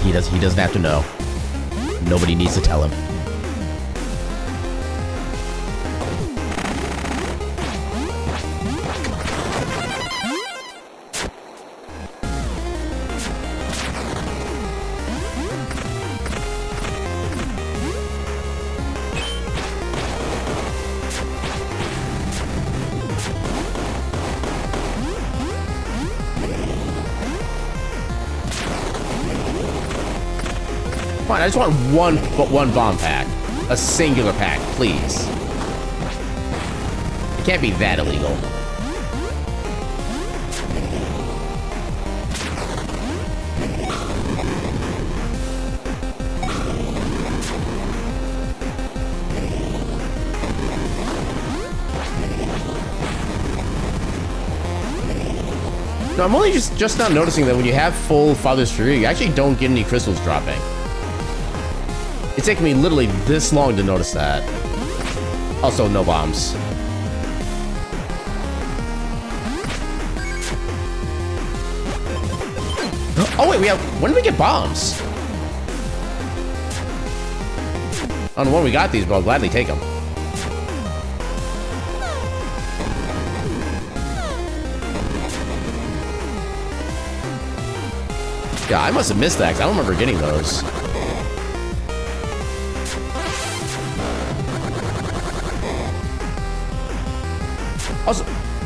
Speaker 1: He doesn't have to know. Nobody needs to tell him. Fine, I just want one bomb pack. A singular pack, please. It can't be that illegal. No, I'm only just now noticing that when you have full Father's Fury, you actually don't get any crystals dropping. It's taken me literally this long to notice that. Also, no bombs. Oh wait, when did we get bombs? I don't know when we got these, but I'll gladly take them. Yeah, I must have missed that, 'cause I don't remember getting those.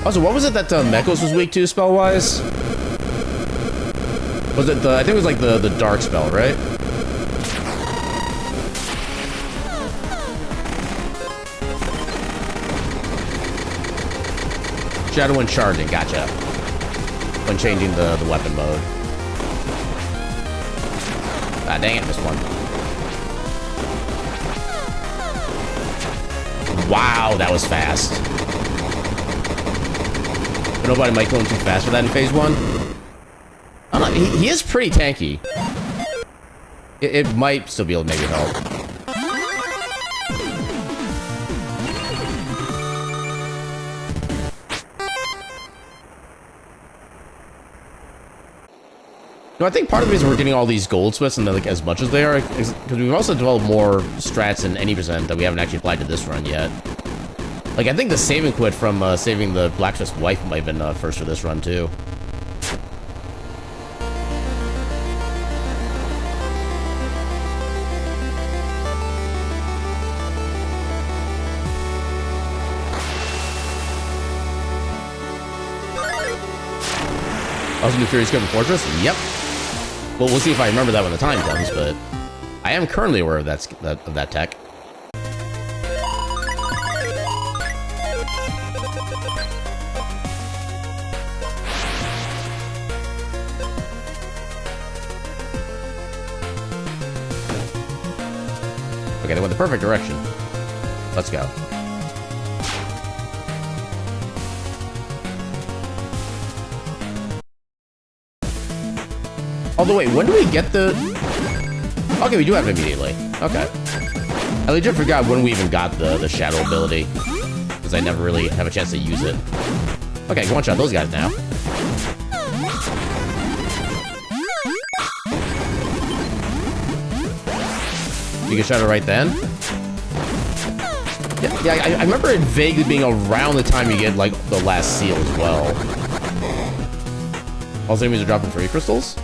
Speaker 1: Also, what was it that Mekos was weak to spell-wise? Was it I think it was like the dark spell, right? Shadow when charging, gotcha. When changing the weapon mode. Ah, dang it, missed one. Wow, that was fast. But nobody might kill him too fast for that in phase 1. I don't know, he is pretty tanky. It might still be able to maybe help. No, I think part of the reason we're getting all these goldsmiths and like as much as they are is because we've also developed more strats in any percent that we haven't actually applied to this run yet. Like I think the save and quit from saving the blacksmith's wife might have been first for this run too. Also, New Fury's Coven Fortress? Yep. Well, we'll see if I remember that when the time comes, but I am currently aware of that tech. Okay, they went the perfect direction. Let's go. Although, wait, when do we get the... Okay, we do have it immediately. Okay. I legit forgot when we even got the shadow ability. Because I never really have a chance to use it. Okay, one shot those guys now. You can shadow right then? I remember it vaguely being around the time you get, like, the last seal as well. All the enemies are dropping free crystals?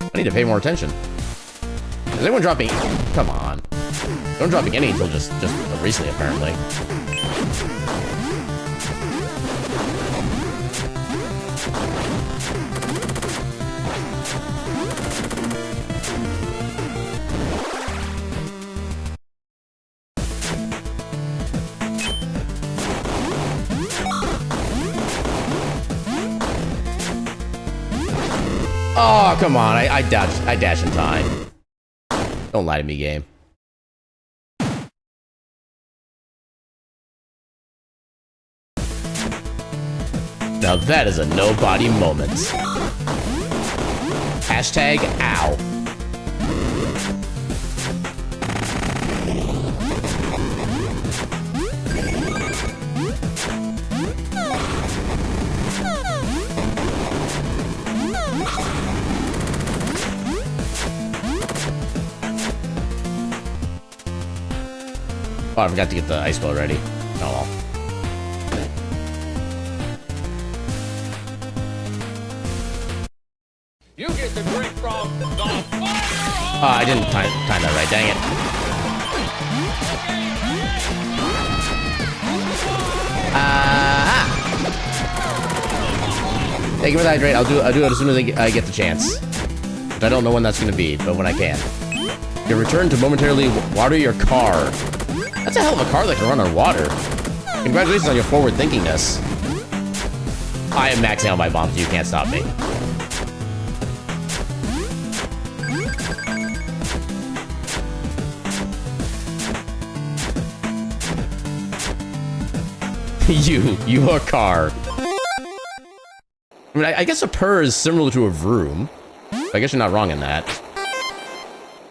Speaker 1: I need to pay more attention. Is anyone dropping... Come on. No one dropping any until just recently, apparently. Oh, come on. I dash in time. Don't lie to me, game. Now that is a no-body moment. Hashtag ow. Oh, I forgot to get the ice ball ready. Oh well.
Speaker 2: You get the drink from the fire!
Speaker 1: Oh, I didn't time that right. Dang it. Thank you for the hydrate. I'll do it as soon as I get the chance. But I don't know when that's going to be, but when I can. You return to momentarily water your car. That's a hell of a car that can run on water. Congratulations on your forward thinkingness. I am maxing out my bombs. You can't stop me. Your car. I mean, I guess a purr is similar to a vroom. I guess you're not wrong in that.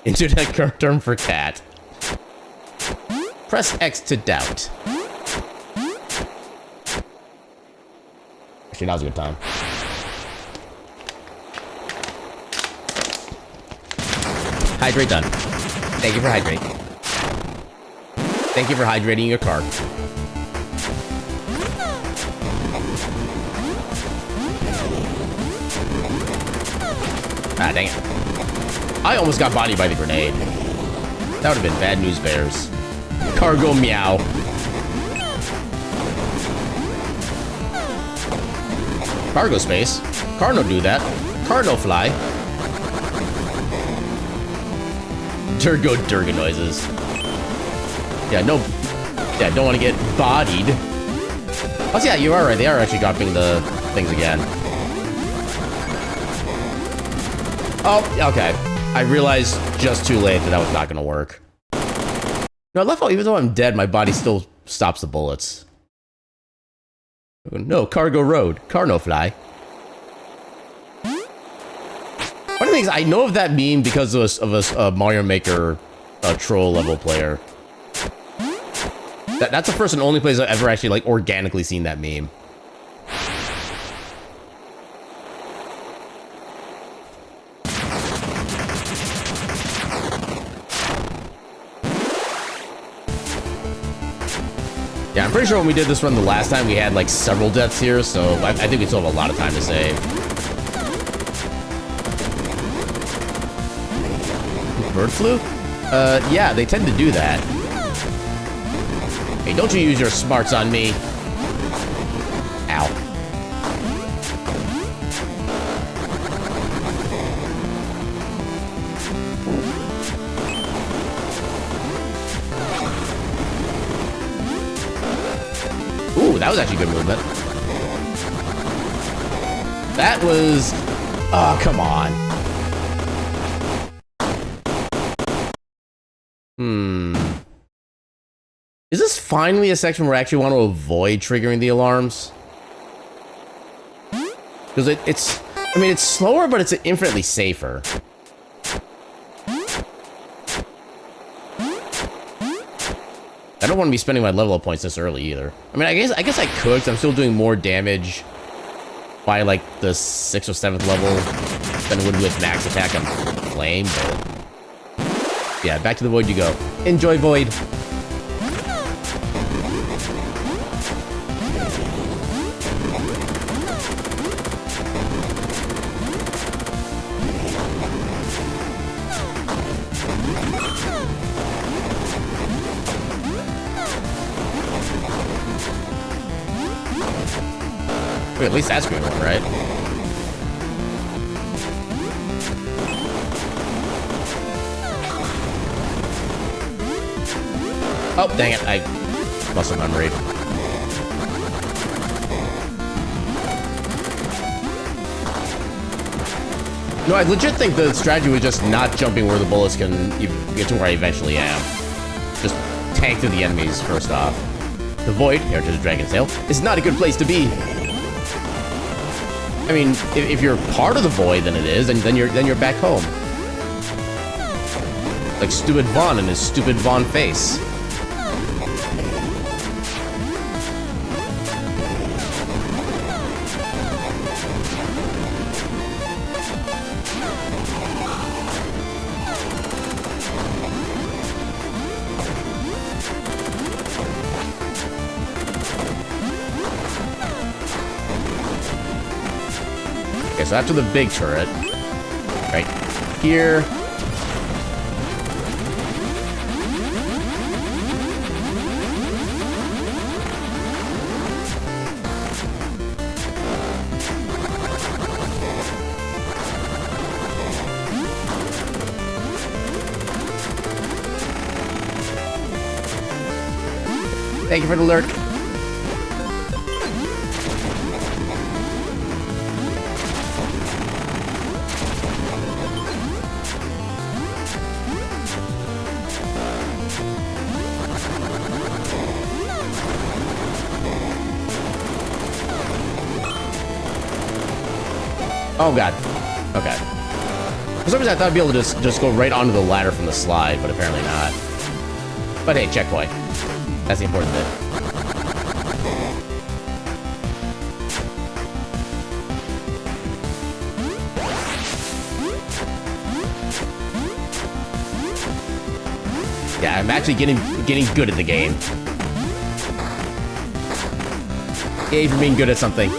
Speaker 1: Internet term for cat. Press X to doubt. Actually, now's a good time. Hydrate done. Thank you for hydrating. Thank you for hydrating your car. Ah, dang it. I almost got bodied by the grenade. That would have been bad news bears. Cargo meow. Cargo space? Car no do that. Car no fly. Durga noises. Yeah, no. Yeah, don't want to get bodied. Oh, yeah, you are right. They are actually dropping the things again. Oh, okay. I realized just too late that that was not going to work. No, I love how even though I'm dead, my body still stops the bullets. No, cargo road. Car no fly. Funny thing is, I know of that meme because of a Mario Maker troll level player. That's the first and only place I've ever actually like organically seen that meme. Yeah, I'm pretty sure when we did this run the last time, we had like several deaths here, so I think we still have a lot of time to save. Bird flu? Yeah, they tend to do that. Hey, don't you use your smarts on me. Ow. Ooh, that was actually good movement. That was... Oh, come on. Is this finally a section where I actually want to avoid triggering the alarms? Because it's... I mean, it's slower, but it's infinitely safer. I don't want to be spending my level up points this early either. I mean, I guess I could, because I'm still doing more damage by like the 6th or 7th level than it would with max attack on flame, but yeah, back to the void you go. Enjoy void. at least that's green one, right? Oh, dang it, I muscle memory. No, I legit think the strategy was just not jumping where the bullets can get to where I eventually am. Just tank through the enemies first off. The Void, Heritage of Dragon's Tail, is not a good place to be. I mean, if you're part of the Void, then it is, and then you're back home. Like stupid Vaughn and his stupid Vaughn face. Okay, so after the big turret, right here. Thank you for the lurk. Oh god. Okay. For some reason I thought I'd be able to just go right onto the ladder from the slide, but apparently not. But hey, checkpoint. That's the important bit. Yeah, I'm actually getting good at the game. Yay for being good at something.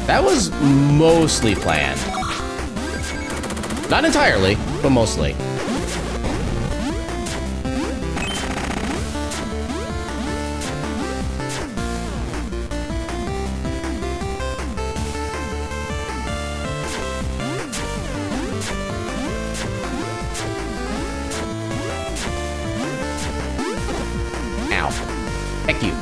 Speaker 1: That was mostly planned. Not entirely, but mostly. Ow. Heck you.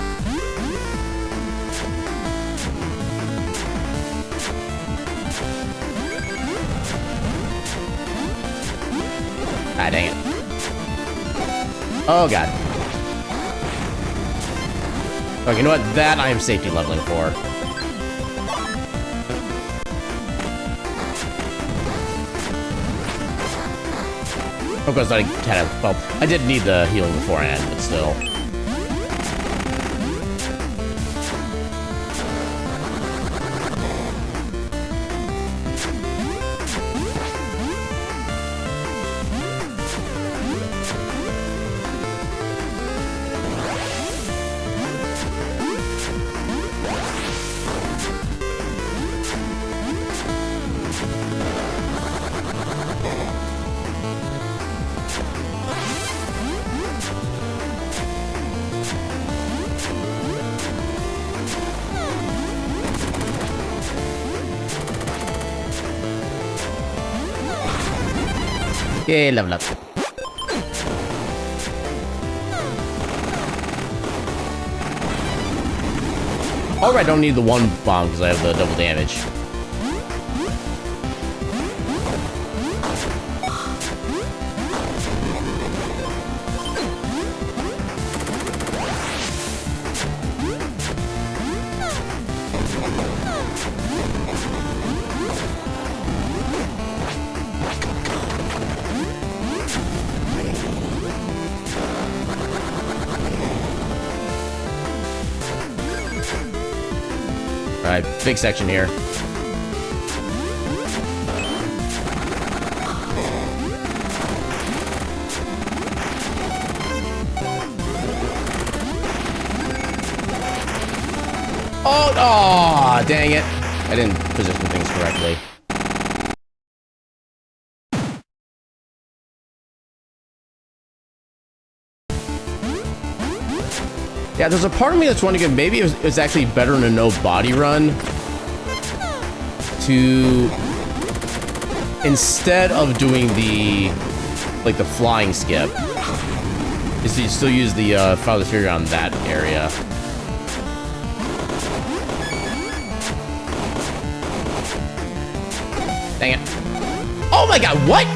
Speaker 1: Ah, dang it. Oh, God. Okay, you know what? That I am safety leveling for. Of course, I kind of, well, I did need the healing beforehand, but still. Okay, level up. Alright, I don't need the one bomb because I have the double damage. Alright, big section here. Oh, Ah, dang it. I didn't position things correctly. Yeah, there's a part of me that's wondering if maybe it's actually better in a no body run to, instead of doing the, like the flying skip, is to still use the Follow the Sphere on that area. Dang it. Oh my god, what?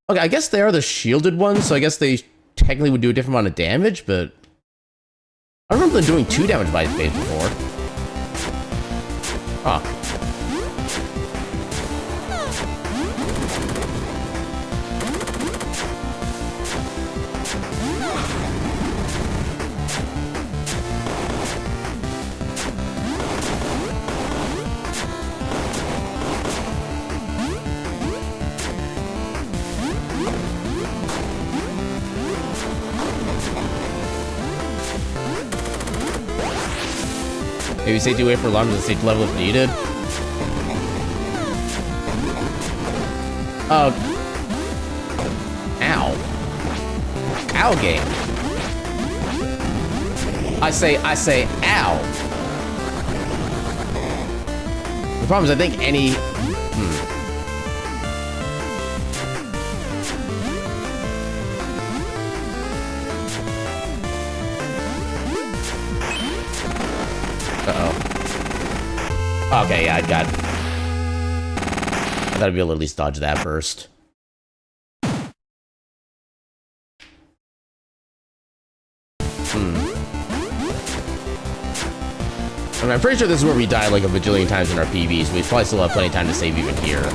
Speaker 1: Okay, I guess they are the shielded ones, so I guess they technically would do a different amount of damage, but I don't remember them doing 2 damage by phase before. Huh. Maybe safety wait for alarms and safety level if needed. Ow. Ow game. I say, ow. The problem is I think any... Uh-oh. Okay, yeah, I thought I'd be able to at least dodge that burst. I mean, I'm pretty sure this is where we die like a bajillion times in our PBs. We probably still have plenty of time to save even here.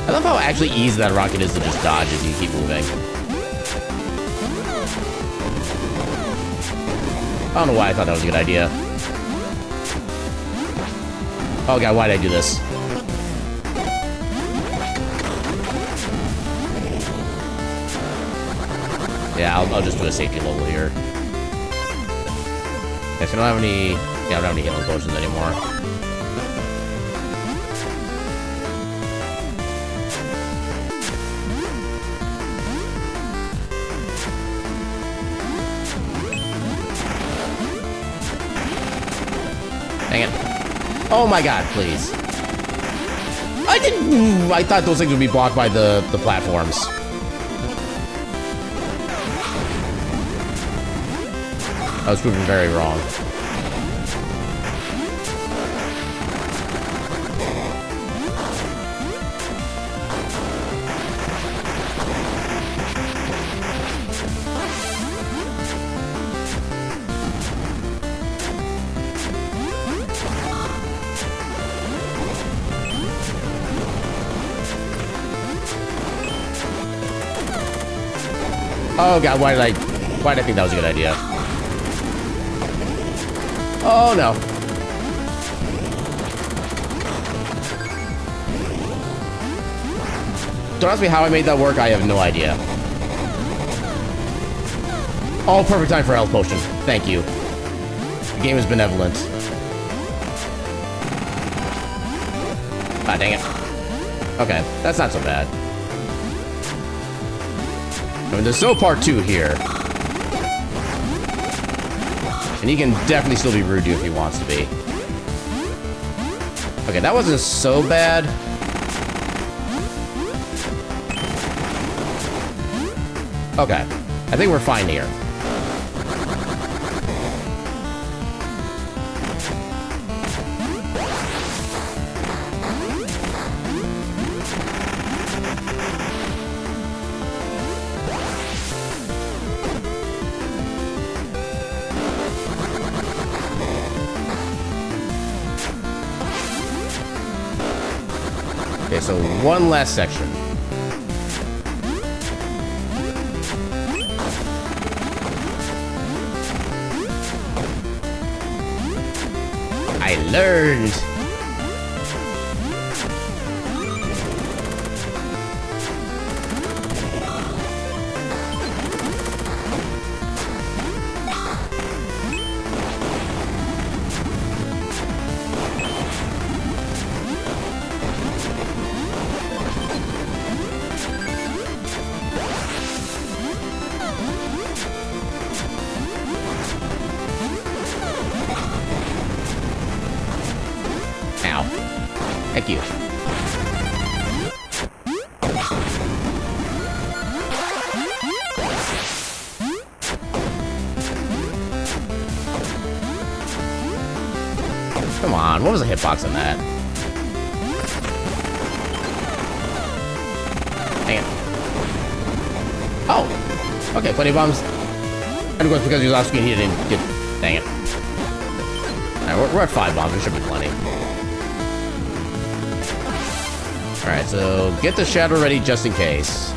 Speaker 1: I love how actually easy that rocket is to just dodge if you keep moving. I don't know why I thought that was a good idea. Oh god, why did I do this? Yeah, I'll just do a safety level here. Yes, I don't have any... Yeah, I don't have any healing potions anymore. Dang it. Oh my god, please. I thought those things would be blocked by the platforms. I was proving very wrong. Oh god, why did I think that was a good idea? Oh no. Don't ask me how I made that work, I have no idea. Oh, perfect time for a health potion. Thank you. The game is benevolent. Ah, dang it. Okay, that's not so bad. I mean, there's still part 2 here. And he can definitely still be rude to you if he wants to be. Okay, that wasn't so bad. Okay, I think we're fine here. Okay, so one last section. learned. Thank you. Come on, what was the hitbox on that? Dang it. Oh! Okay, plenty of bombs. And of course, because he was off screen, he didn't get... Dang it. Alright, we're at 5 bombs, there should be plenty. Alright, so get the shadow ready just in case.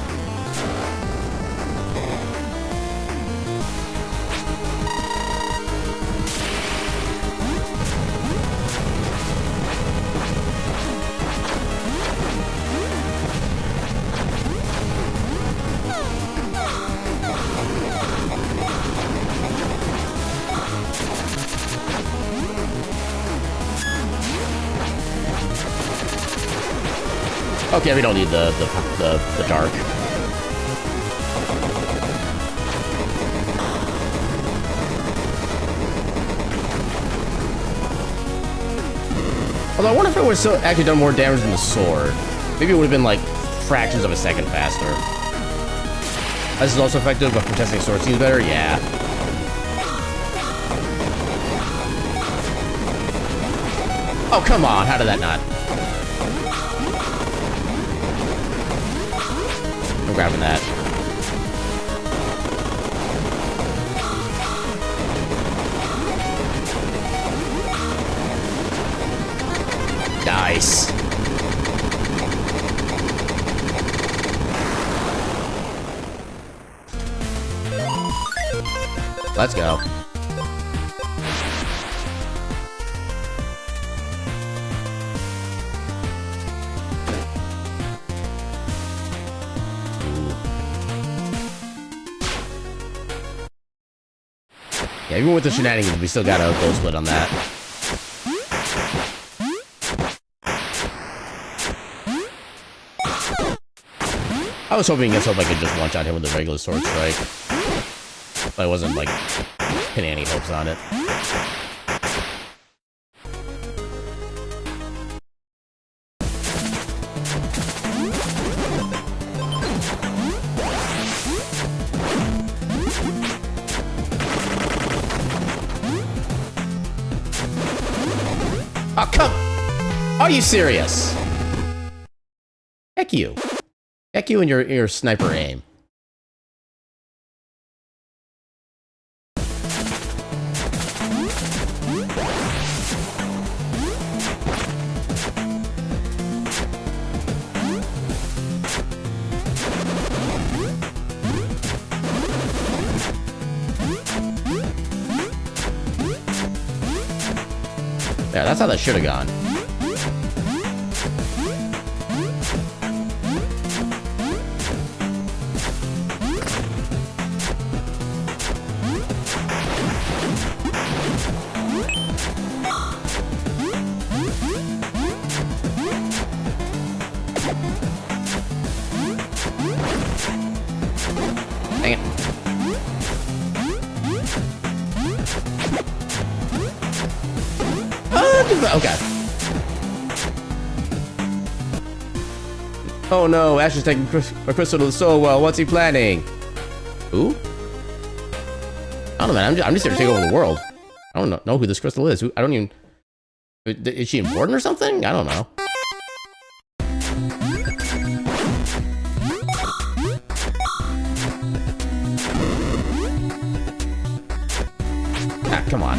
Speaker 1: Okay, we don't need the dark. Although I wonder if it would still actually done more damage than the sword. Maybe it would have been like fractions of a second faster. This is also effective, but contesting sword seems better. Yeah. Oh come on! How did that not? I'm grabbing that. Nice. Let's go. Yeah, even with the shenanigans, we still got a gold split on that. I was hoping I could just one-shot him with the regular sword strike. But I wasn't, like, pinning any hopes on it. Oh, come! Are you serious? Heck you. Heck you and your sniper aim. Yeah, that's how that should have gone. Dang it. Okay. Oh no, Ash is taking a crystal to the soul well. What's he planning? Who? I don't know, man. I'm just here to take over the world. I don't know who this crystal is. I don't even... Is she important or something? I don't know. Ah, come on.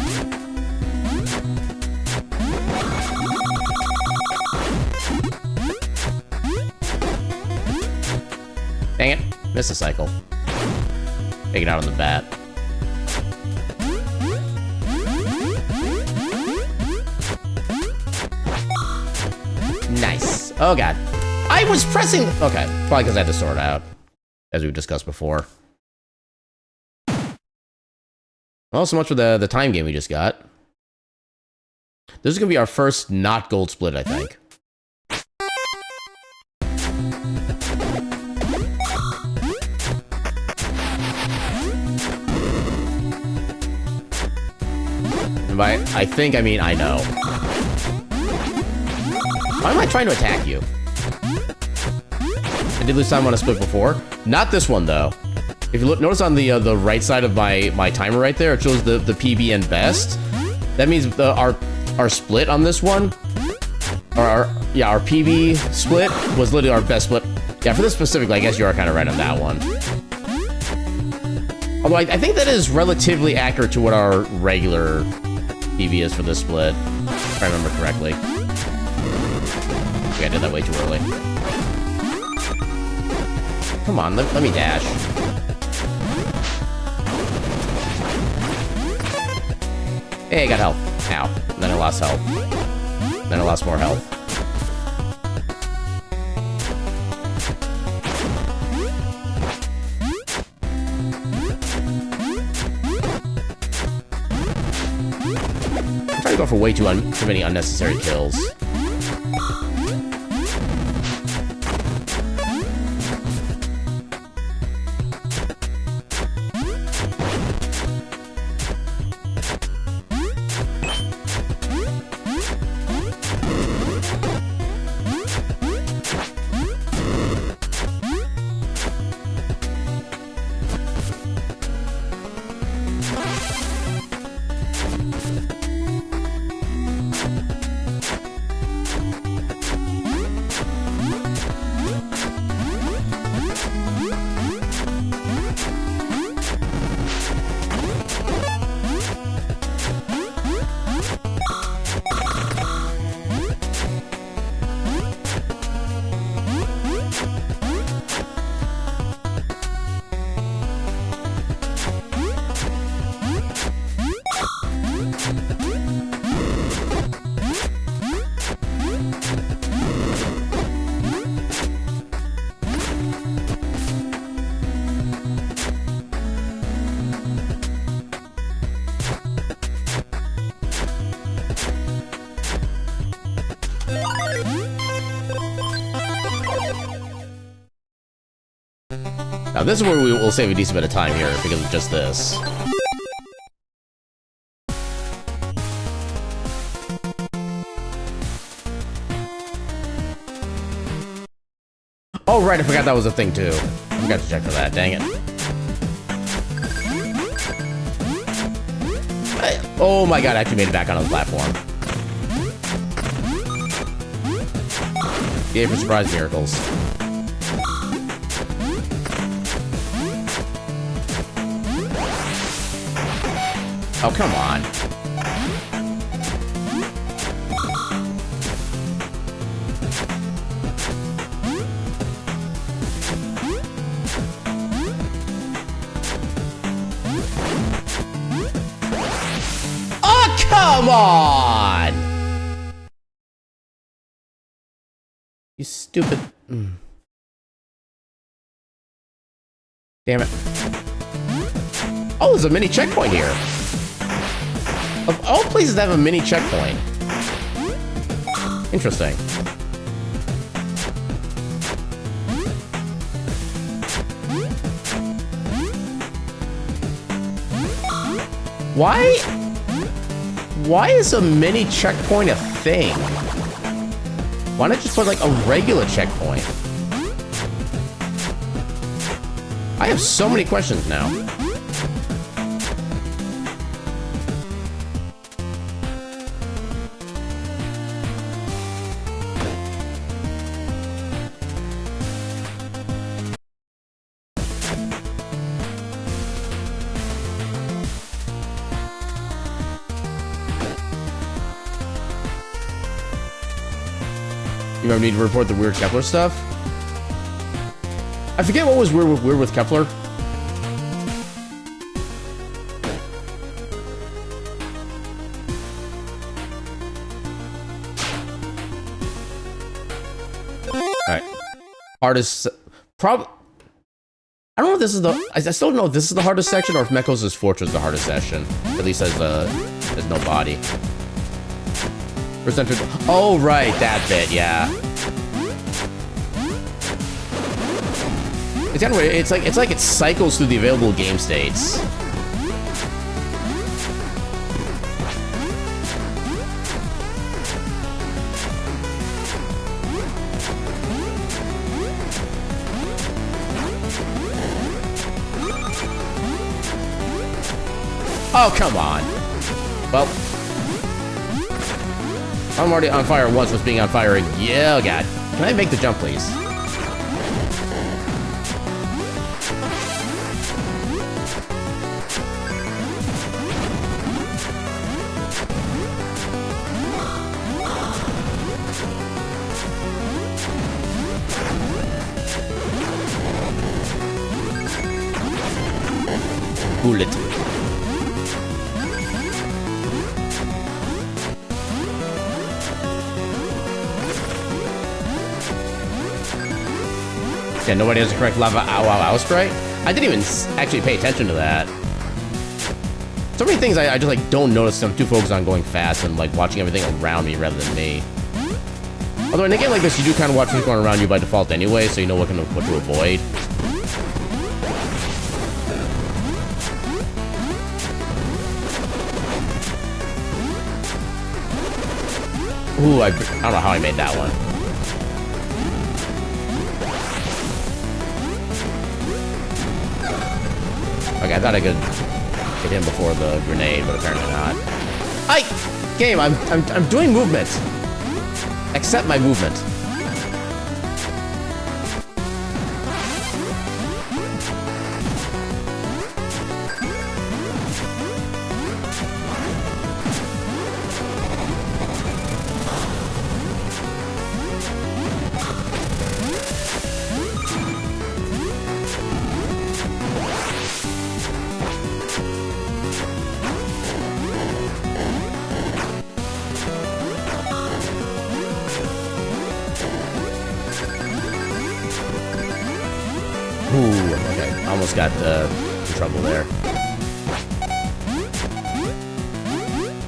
Speaker 1: Dang it. Missed a cycle. Take it out on the bat. Oh god. I was pressing... Okay, probably because I had to sort out, as we've discussed before. Well, so much for the time game we just got. This is going to be our first not gold split, I think. And by I think, I mean I know. Why am I trying to attack you? I did lose time on a split before. Not this one, though. If you look, notice on the right side of my timer right there, it shows the PB and best. That means our split on this one, our PB split was literally our best split. Yeah, for this specifically, I guess you are kind of right on that one. Although I think that is relatively accurate to what our regular PB is for this split, if I remember correctly. Okay, I did that way too early. Come on, let me dash. Hey, I got health. Ow. And then I lost health. Then I lost more health. I'm trying to go for way too many unnecessary kills. Now this is where we will save a decent bit of time here because of just this. Oh right, I forgot that was a thing too. I forgot to check for that, dang it. Oh my god, I actually made it back onto the platform. Yay for surprise miracles. Oh, come on. Oh, come on! You stupid... Damn it. Oh, there's a mini checkpoint here. Of all places that have a mini checkpoint. Interesting. Why is a mini checkpoint a thing? Why not just put like a regular checkpoint? I have so many questions now. You remember need to report the weird Kepler stuff? I forget what was weird with Kepler. hardest. I don't know if this is the. I still don't know if this is the hardest section or if Mekos' Fortress is the hardest section. At least as there's no body. First entered. Oh right, that bit. Yeah. It's kind of weird. It's like it cycles through the available game states. Oh, come on. Well, I'm already on fire once, was being on fire again. Yeah, oh God. Can I make the jump, please? Bullet. Yeah, nobody has the correct lava ow ow ow sprite. I didn't even actually pay attention to that. So many things I just like don't notice. I'm too focused on going fast and like watching everything around me rather than me. Although in a game like this, you do kind of watch what's going around you by default anyway, so you know what to avoid. Ooh, I don't know how I made that one. Okay, I thought I could hit him before the grenade, but apparently not. Game, I'm doing movement. Accept my movement. Almost got in trouble there.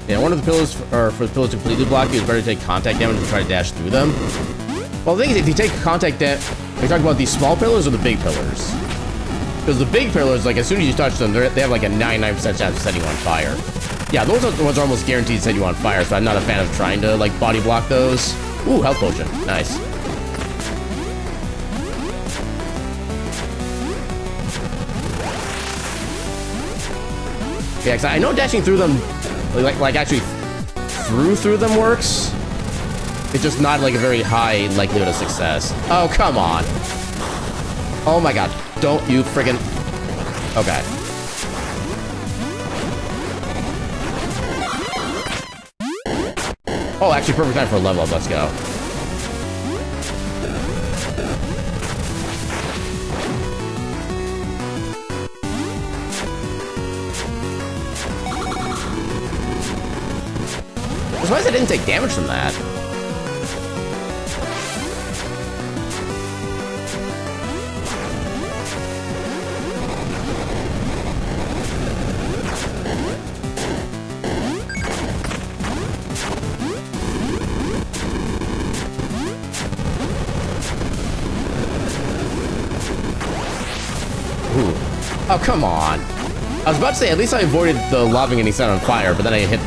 Speaker 1: Yeah, one of the pillars for the pillars to completely block you, it's better to take contact damage and try to dash through them. Well, the thing is, if you take contact damage, are you talking about these small pillars or the big pillars? Because the big pillars, like as soon as you touch them, they have like a 99% chance of setting you on fire. Yeah, those are the ones that are almost guaranteed to set you on fire, so I'm not a fan of trying to like body block those. Ooh, health potion, nice. Yeah, 'cause I know dashing through them, like actually through them works. It's just not like a very high likelihood of success. Oh, come on. Oh my God, don't you friggin'. Okay. Oh, actually perfect time for a level up, let's go. I'm surprised I didn't take damage from that. Ooh. Oh, come on. I was about to say, at least I avoided the lava getting set on fire, but then I hit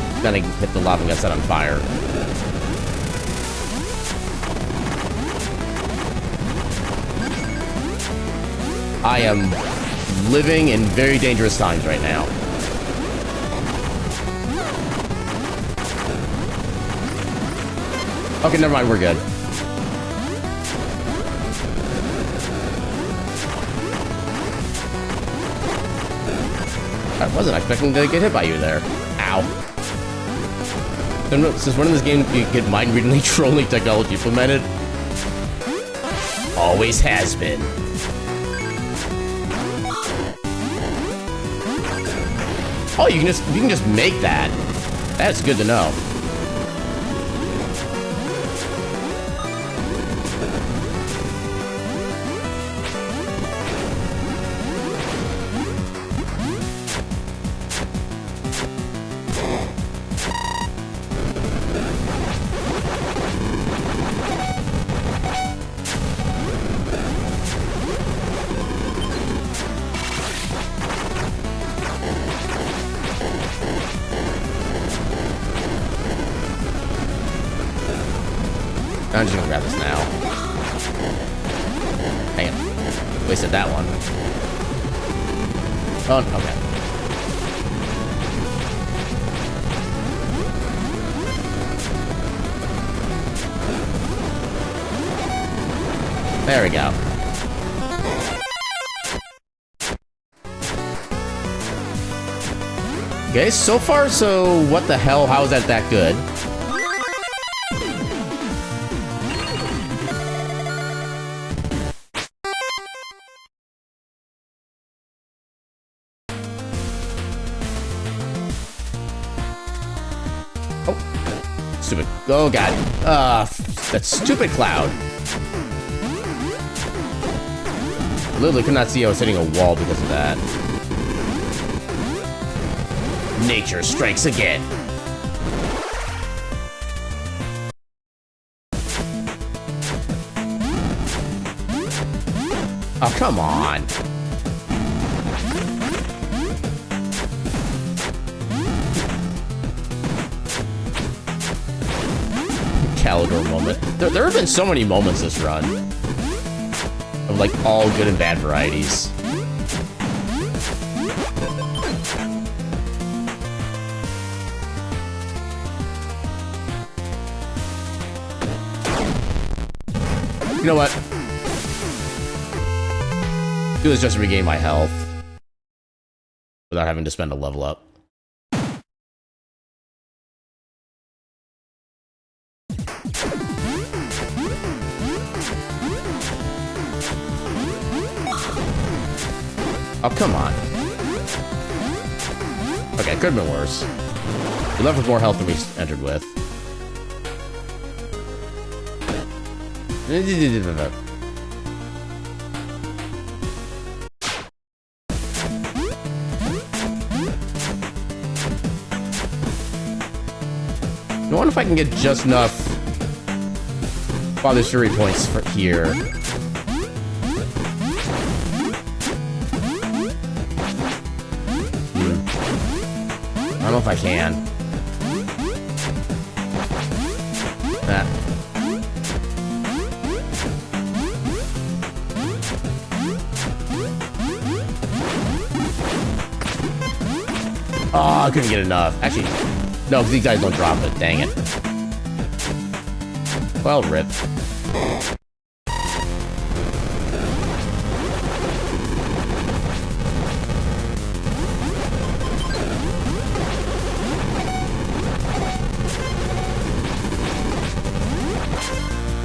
Speaker 1: the lava and got set on fire. I am living in very dangerous times right now. Okay, never mind, we're good. I wasn't expecting to get hit by you there. Ow. Since when in this game you get mind-readingly trolling technology implemented? Always has been. Oh, you can just make that. That's good to know. I'm just gonna grab this now. Hang it. Wasted that one. Oh, okay. There we go. Okay, so far, so what the hell? How is that good? Oh, stupid. Oh god. That stupid cloud. Literally could not see I was hitting a wall because of that. Nature strikes again. Oh, come on. Calidor moment. There have been so many moments this run. Of like all good and bad varieties. You know what? Do this just to regain my health. Without having to spend a level up. Oh, come on. Okay, it could have been worse. We left with more health than we entered with. I wonder if I can get just enough Father's Fury points for here. I don't know if I can. That. Oh, I couldn't get enough. Actually, no, because these guys don't drop it. Dang it. Well, rip.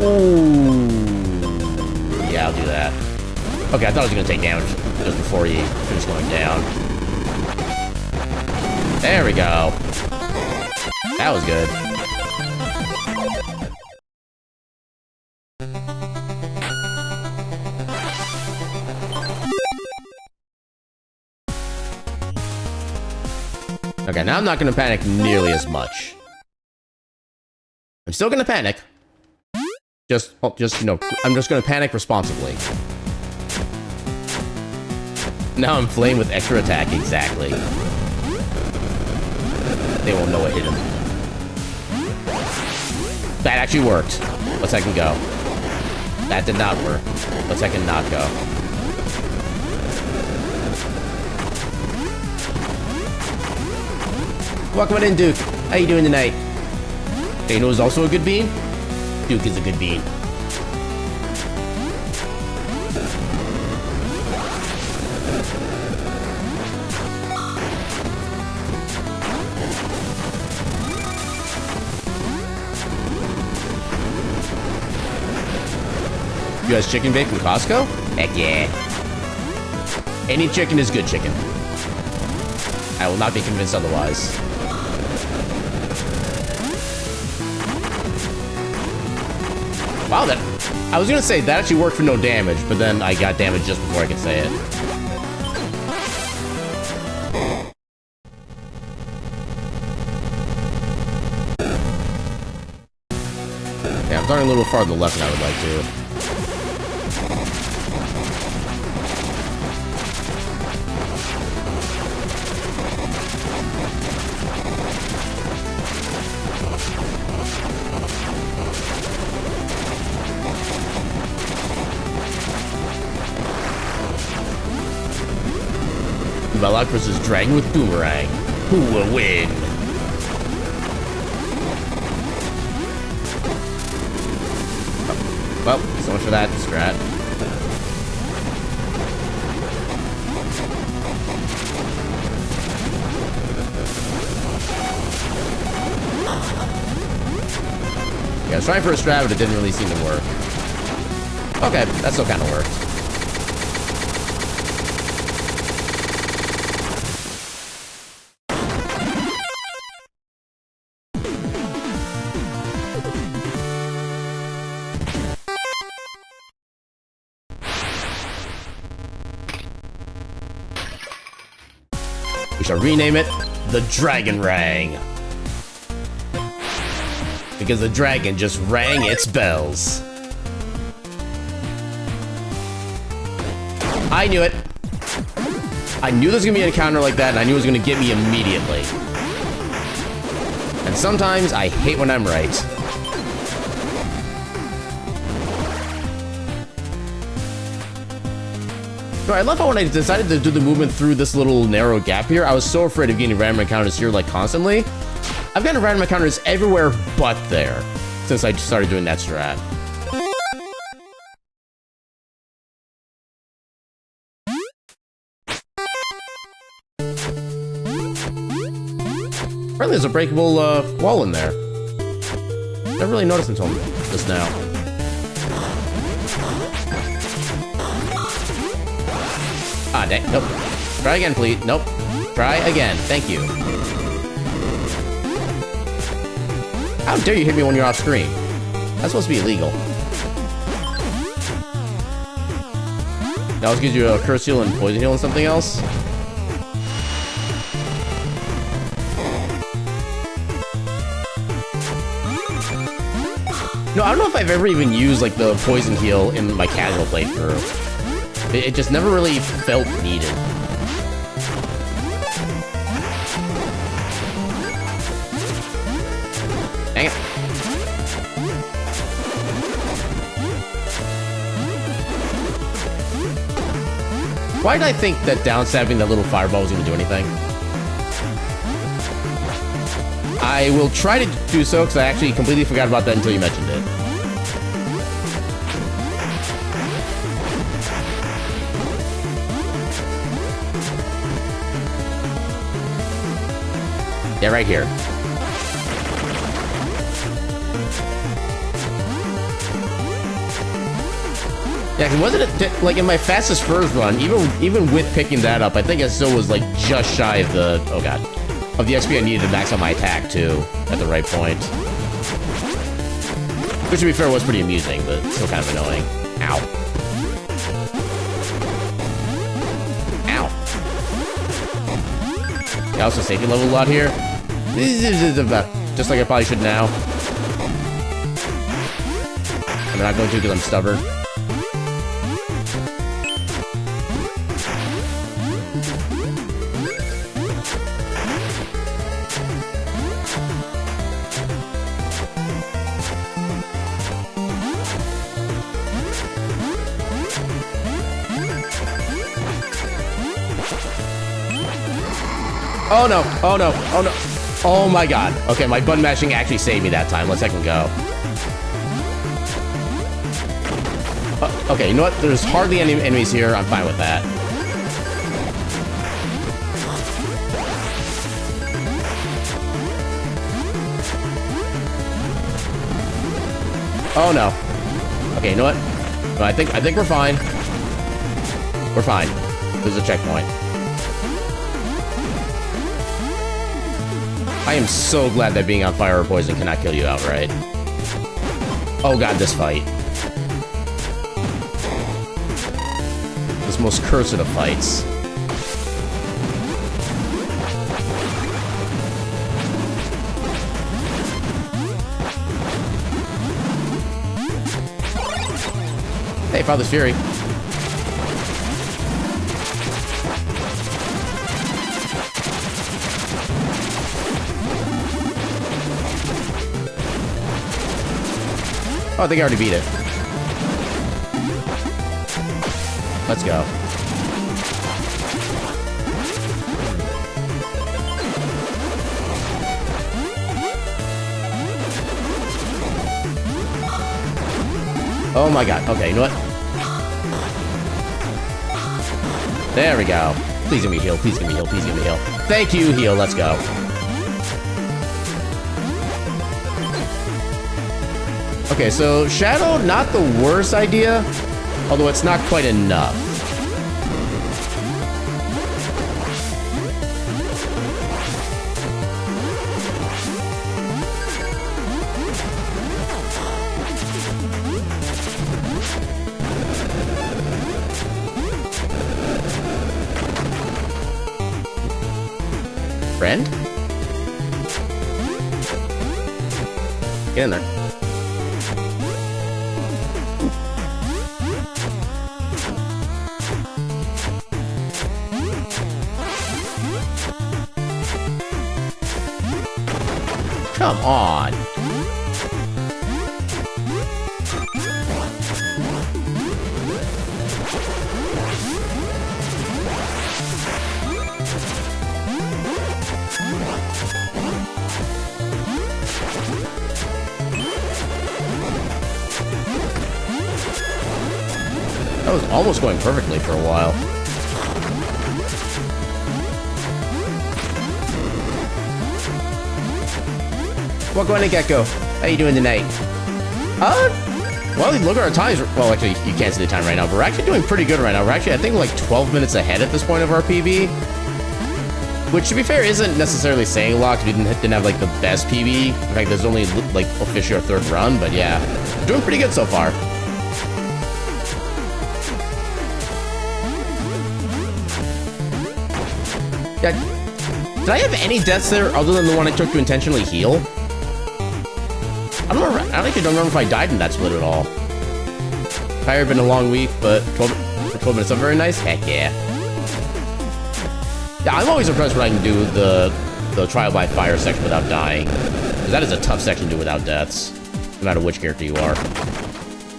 Speaker 1: Ooh. Yeah, I'll do that. Okay, I thought I was going to take damage just before he finished going down. There we go. That was good. Okay, now I'm not going to panic nearly as much. I'm still going to panic. Just, you know, I'm just going to panic responsibly. Now I'm flamed with extra attack, exactly. They won't know what hit him. That actually worked. Let's second go. That did not work. Let's second not go. Welcome in, Duke. How you doing tonight? Hey, you know who's also a good bean? Duke is a good bean. You guys chicken bake from Costco? Heck yeah. Any chicken is good chicken. I will not be convinced otherwise. Wow, that... I was gonna say, that actually worked for no damage, but then I got damage just before I could say it. Yeah, I'm starting a little farther left than I would like to. Belloc versus Dragon with Boomerang. Who will win? Oh, well, so much for that strat. Yeah, I was trying for a strat, but it didn't really seem to work. Okay, that still kind of worked. We shall rename it the Dragon Rang. Because the dragon just rang its bells. I knew it. I knew there was gonna be an encounter like that, and I knew it was gonna get me immediately. And sometimes I hate when I'm right. No, I love how when I decided to do the movement through this little narrow gap here, I was so afraid of getting random encounters here like constantly. I've gotten random encounters everywhere but there since I started doing that strat. Apparently there's a breakable wall in there. Never really noticed until just now. Ah, dang. Nope. Try again, please. Nope. Try again. Thank you. How dare you hit me when you're off screen? That's supposed to be illegal. That also gives you a curse heal and poison heal and something else. No, I don't know if I've ever even used like the poison heal in my casual playthrough. It just never really felt needed. Dang it. Why did I think that downstabbing that little fireball was going to do anything? I will try to do so, because I actually completely forgot about that until you mentioned it. Yeah, right here. Yeah, cause wasn't it like in my fastest first run, even with picking that up, I think I still was like just shy of the of the XP I needed to max out my attack too at the right point. Which, to be fair, was pretty amusing, but still kind of annoying. Ow. Ow. Yeah, also safety level a lot here. Just like I probably should now. I'm not going to because I'm stubborn. Oh no, oh no, oh no. Oh my god. Okay, my button mashing actually saved me that time. Let's second go. Okay, you know what? There's hardly any enemies here. I'm fine with that. Oh no. Okay, you know what? No, I think we're fine. We're fine. There's a checkpoint. I am so glad that being on fire or poison cannot kill you outright. Oh god, this fight. This most cursed of fights. Hey, Father's Fury. Oh, I think I already beat it. Let's go. Oh my god. Okay, you know what? There we go. Please give me heal. Please give me heal. Please give me heal. Thank you, heal. Let's go. Okay, so Shadow, not the worst idea, although it's not quite enough. Friend? Get in there. Come on. That was almost going perfectly for a while. Welcome on in, Gecko. How you doing tonight? Well, look at our times. Well, actually, you can't see the time right now, but we're actually doing pretty good right now. We're actually, I think, like 12 minutes ahead at this point of our PB. Which, to be fair, isn't necessarily saying a lot, because we didn't have, like, the best PB. In fact, there's only, like, officially our third run, but yeah. We're doing pretty good so far. Yeah. Did I have any deaths there other than the one I took to intentionally heal? I don't remember if I died in that split at all. Tired, been a long week, but 12 minutes up, very nice. Heck yeah. Yeah, I'm always impressed when I can do the trial by fire section without dying. Because that is a tough section to do without deaths. No matter which character you are.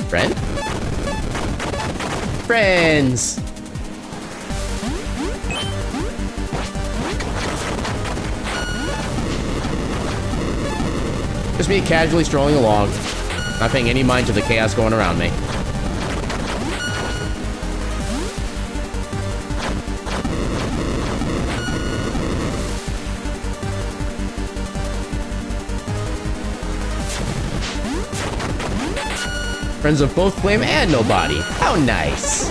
Speaker 1: Friend? Friends! Just me casually strolling along, not paying any mind to the chaos going around me. Friends of both Flame and Nobody. How nice.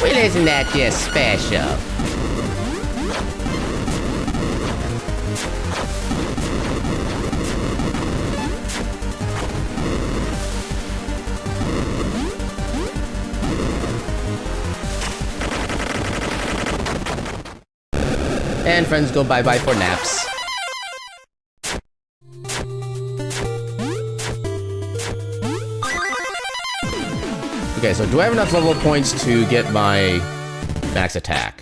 Speaker 1: Well, isn't that just special? And friends go bye-bye for naps. Okay, so do I have enough level points to get my max attack?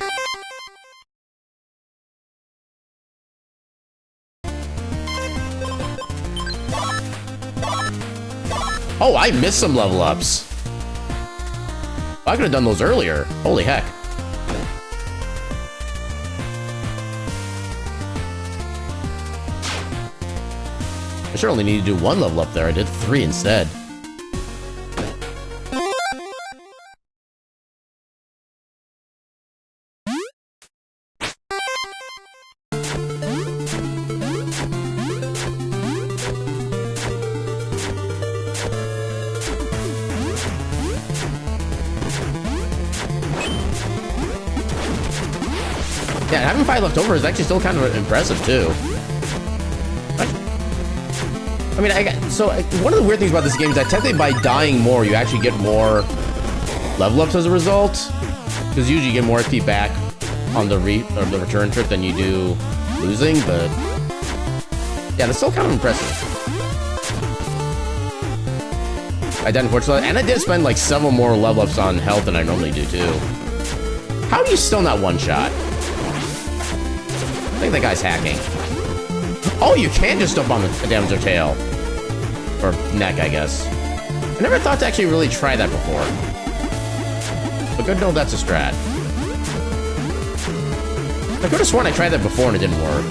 Speaker 1: Oh, I missed some level ups. I could have done those earlier. Holy heck. I sure only need to do one level up there. I did 3 instead. Yeah, having 5 left over is actually still kind of impressive too. I mean, one of the weird things about this game is that technically by dying more, you actually get more level ups as a result. Because usually you get more XP back on the return trip than you do losing, but yeah, that's still kind of impressive. I died unfortunately, and I did spend like several more level ups on health than I normally do too. How are you still not one shot? I think that guy's hacking. Oh, you can just jump on the damage or tail. Or neck, I guess. I never thought to actually really try that before. But good to know that's a strat. I could have sworn I tried that before and it didn't work.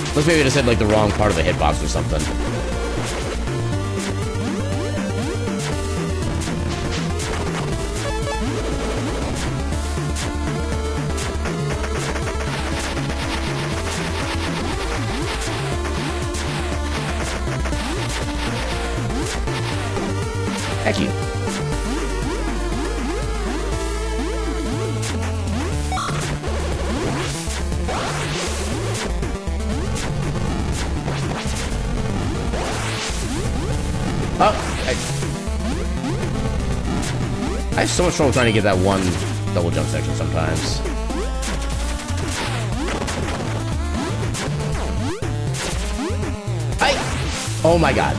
Speaker 1: Unless maybe I just had like the wrong part of the hitbox or something. Heck you. Oh, I have so much trouble trying to get that one double jump section sometimes. Oh my god.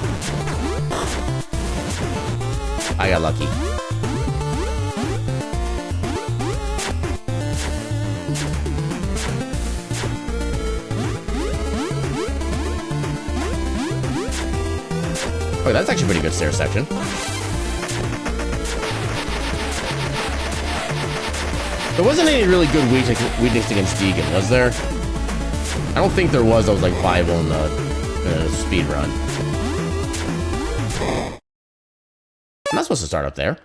Speaker 1: I got lucky. Oh, that's actually a pretty good stair section. There wasn't any really good weakness against Deegan, was there? I don't think there was. That was like viable in the speed run. I'm not supposed to start up there.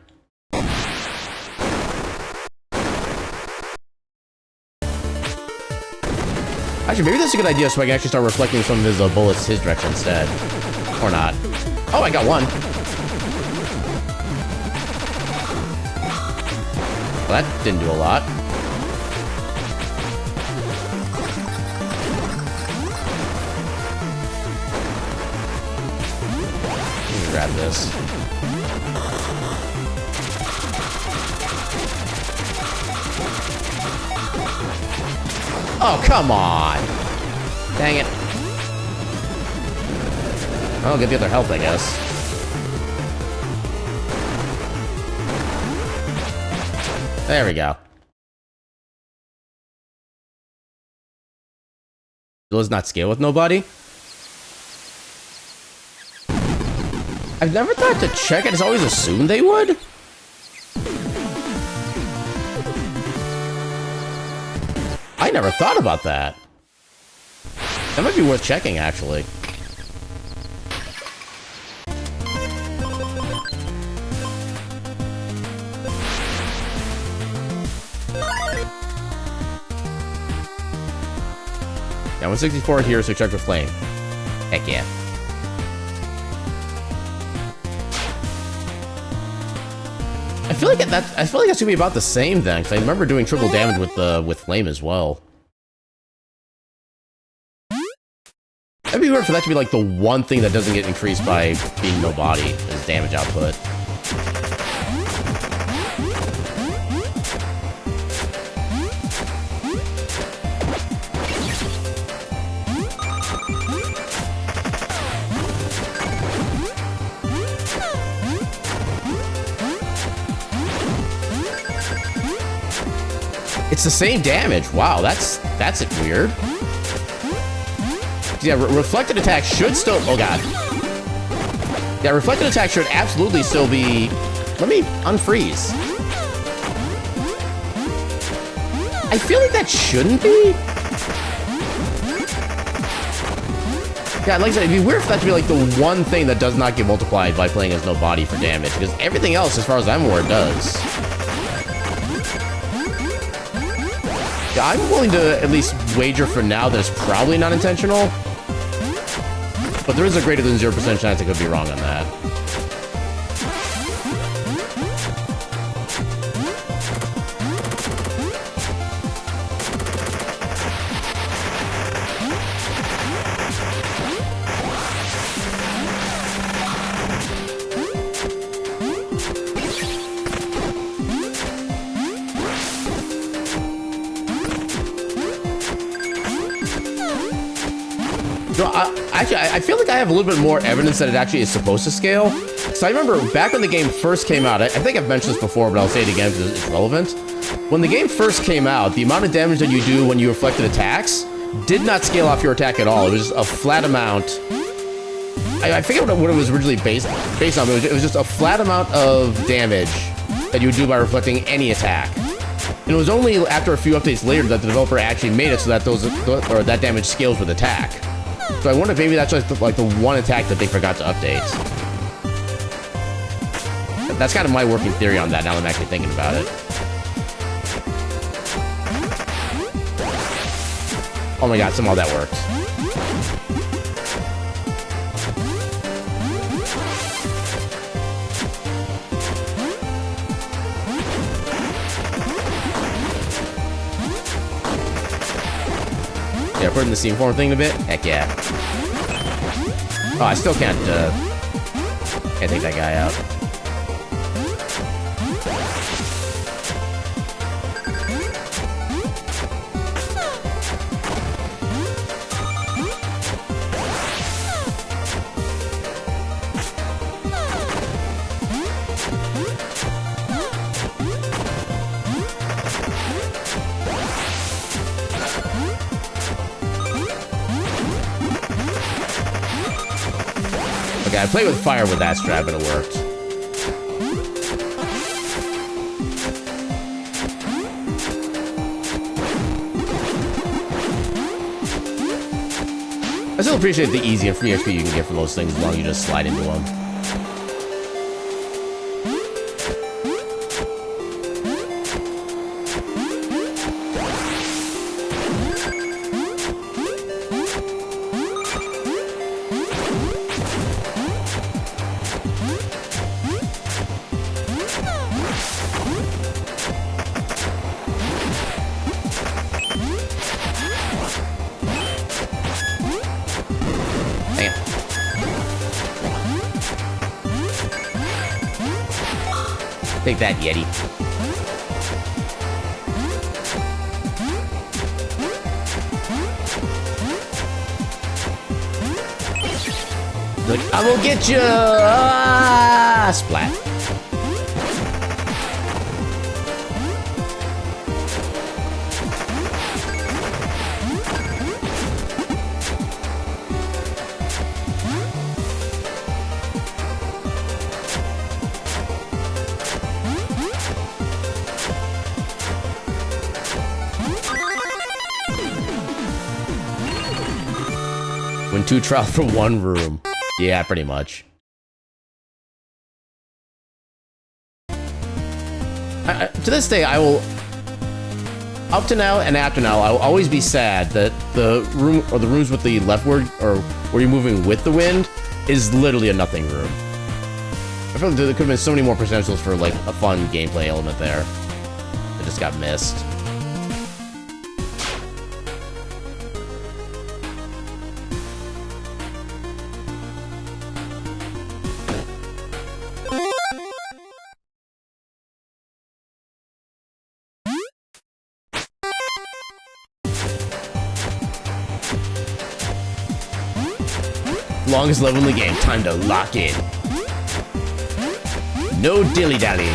Speaker 1: Actually, maybe that's a good idea so I can actually start reflecting some of his bullets his direction instead. Or not. Oh, I got one. Well, that didn't do a lot. Let me grab this. Oh, come on! Dang it. I'll get the other health, I guess. There we go. Does not scale with nobody? I've never thought to check. I just always assumed they would. I never thought about that. That might be worth checking, actually. Yeah, 164 here, so check for flame. Heck yeah. I feel like that's gonna be about the same then, because I remember doing triple damage with flame as well. That'd be weird for that to be like the one thing that doesn't get increased by being no body as damage output. It's the same damage. Wow, that's it weird. Yeah, reflected attack should still... Oh, God. Yeah, reflected attack should absolutely still be... Let me unfreeze. I feel like that shouldn't be. Yeah, like I said, it'd be weird for that to be like the one thing that does not get multiplied by playing as no body for damage, because everything else, as far as I'm aware, does. Yeah, I'm willing to at least wager for now that it's probably not intentional. But there is a greater than 0% chance I could be wrong on that. Actually, I feel like I have a little bit more evidence that it actually is supposed to scale. So I remember back when the game first came out, I think I've mentioned this before, but I'll say it again because it's relevant. When the game first came out, the amount of damage that you do when you reflected attacks did not scale off your attack at all. It was just a flat amount. I forget what it was originally based on, but it was just a flat amount of damage that you would do by reflecting any attack. And it was only after a few updates later that the developer actually made it so that that damage scales with attack. So I wonder if maybe that's just like the one attack that they forgot to update. That's kind of my working theory on that now that I'm actually thinking about it. Oh my god, somehow that worked. Yeah, putting the scene form thing in a bit. Heck yeah. Oh, I still can't take that guy out. Okay, I played with fire with that strap and it worked. I still appreciate the easy and free XP you can get from those things as long as you just slide into them. Take that, Yeti. Like, I will get you! Ah, splat. Win 2 trials for 1 room. Yeah, pretty much. To this day, I will... Up to now and after now, I will always be sad that the room, or the rooms with the leftward, or where you're moving with the wind, is literally a nothing room. I feel like there could have been so many more potentials for, like, a fun gameplay element there. It just got missed. Longest level in the game, time to lock in. No dilly-dallying.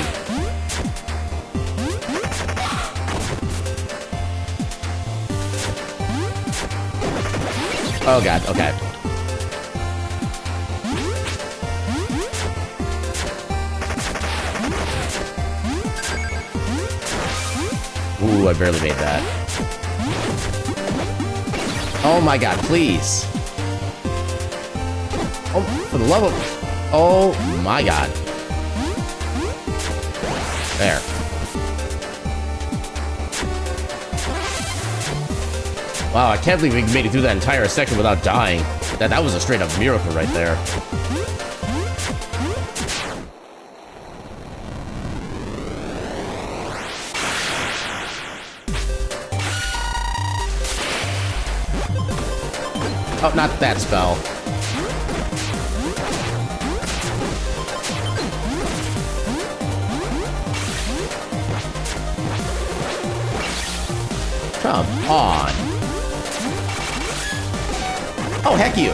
Speaker 1: Oh god, okay. Ooh, I barely made that. Oh my god, please. Oh, for the love of... Oh my god. There. Wow, I can't believe we made it through that entire section without dying. That was a straight up miracle right there. Oh, not that spell. Come on. Oh, heck you.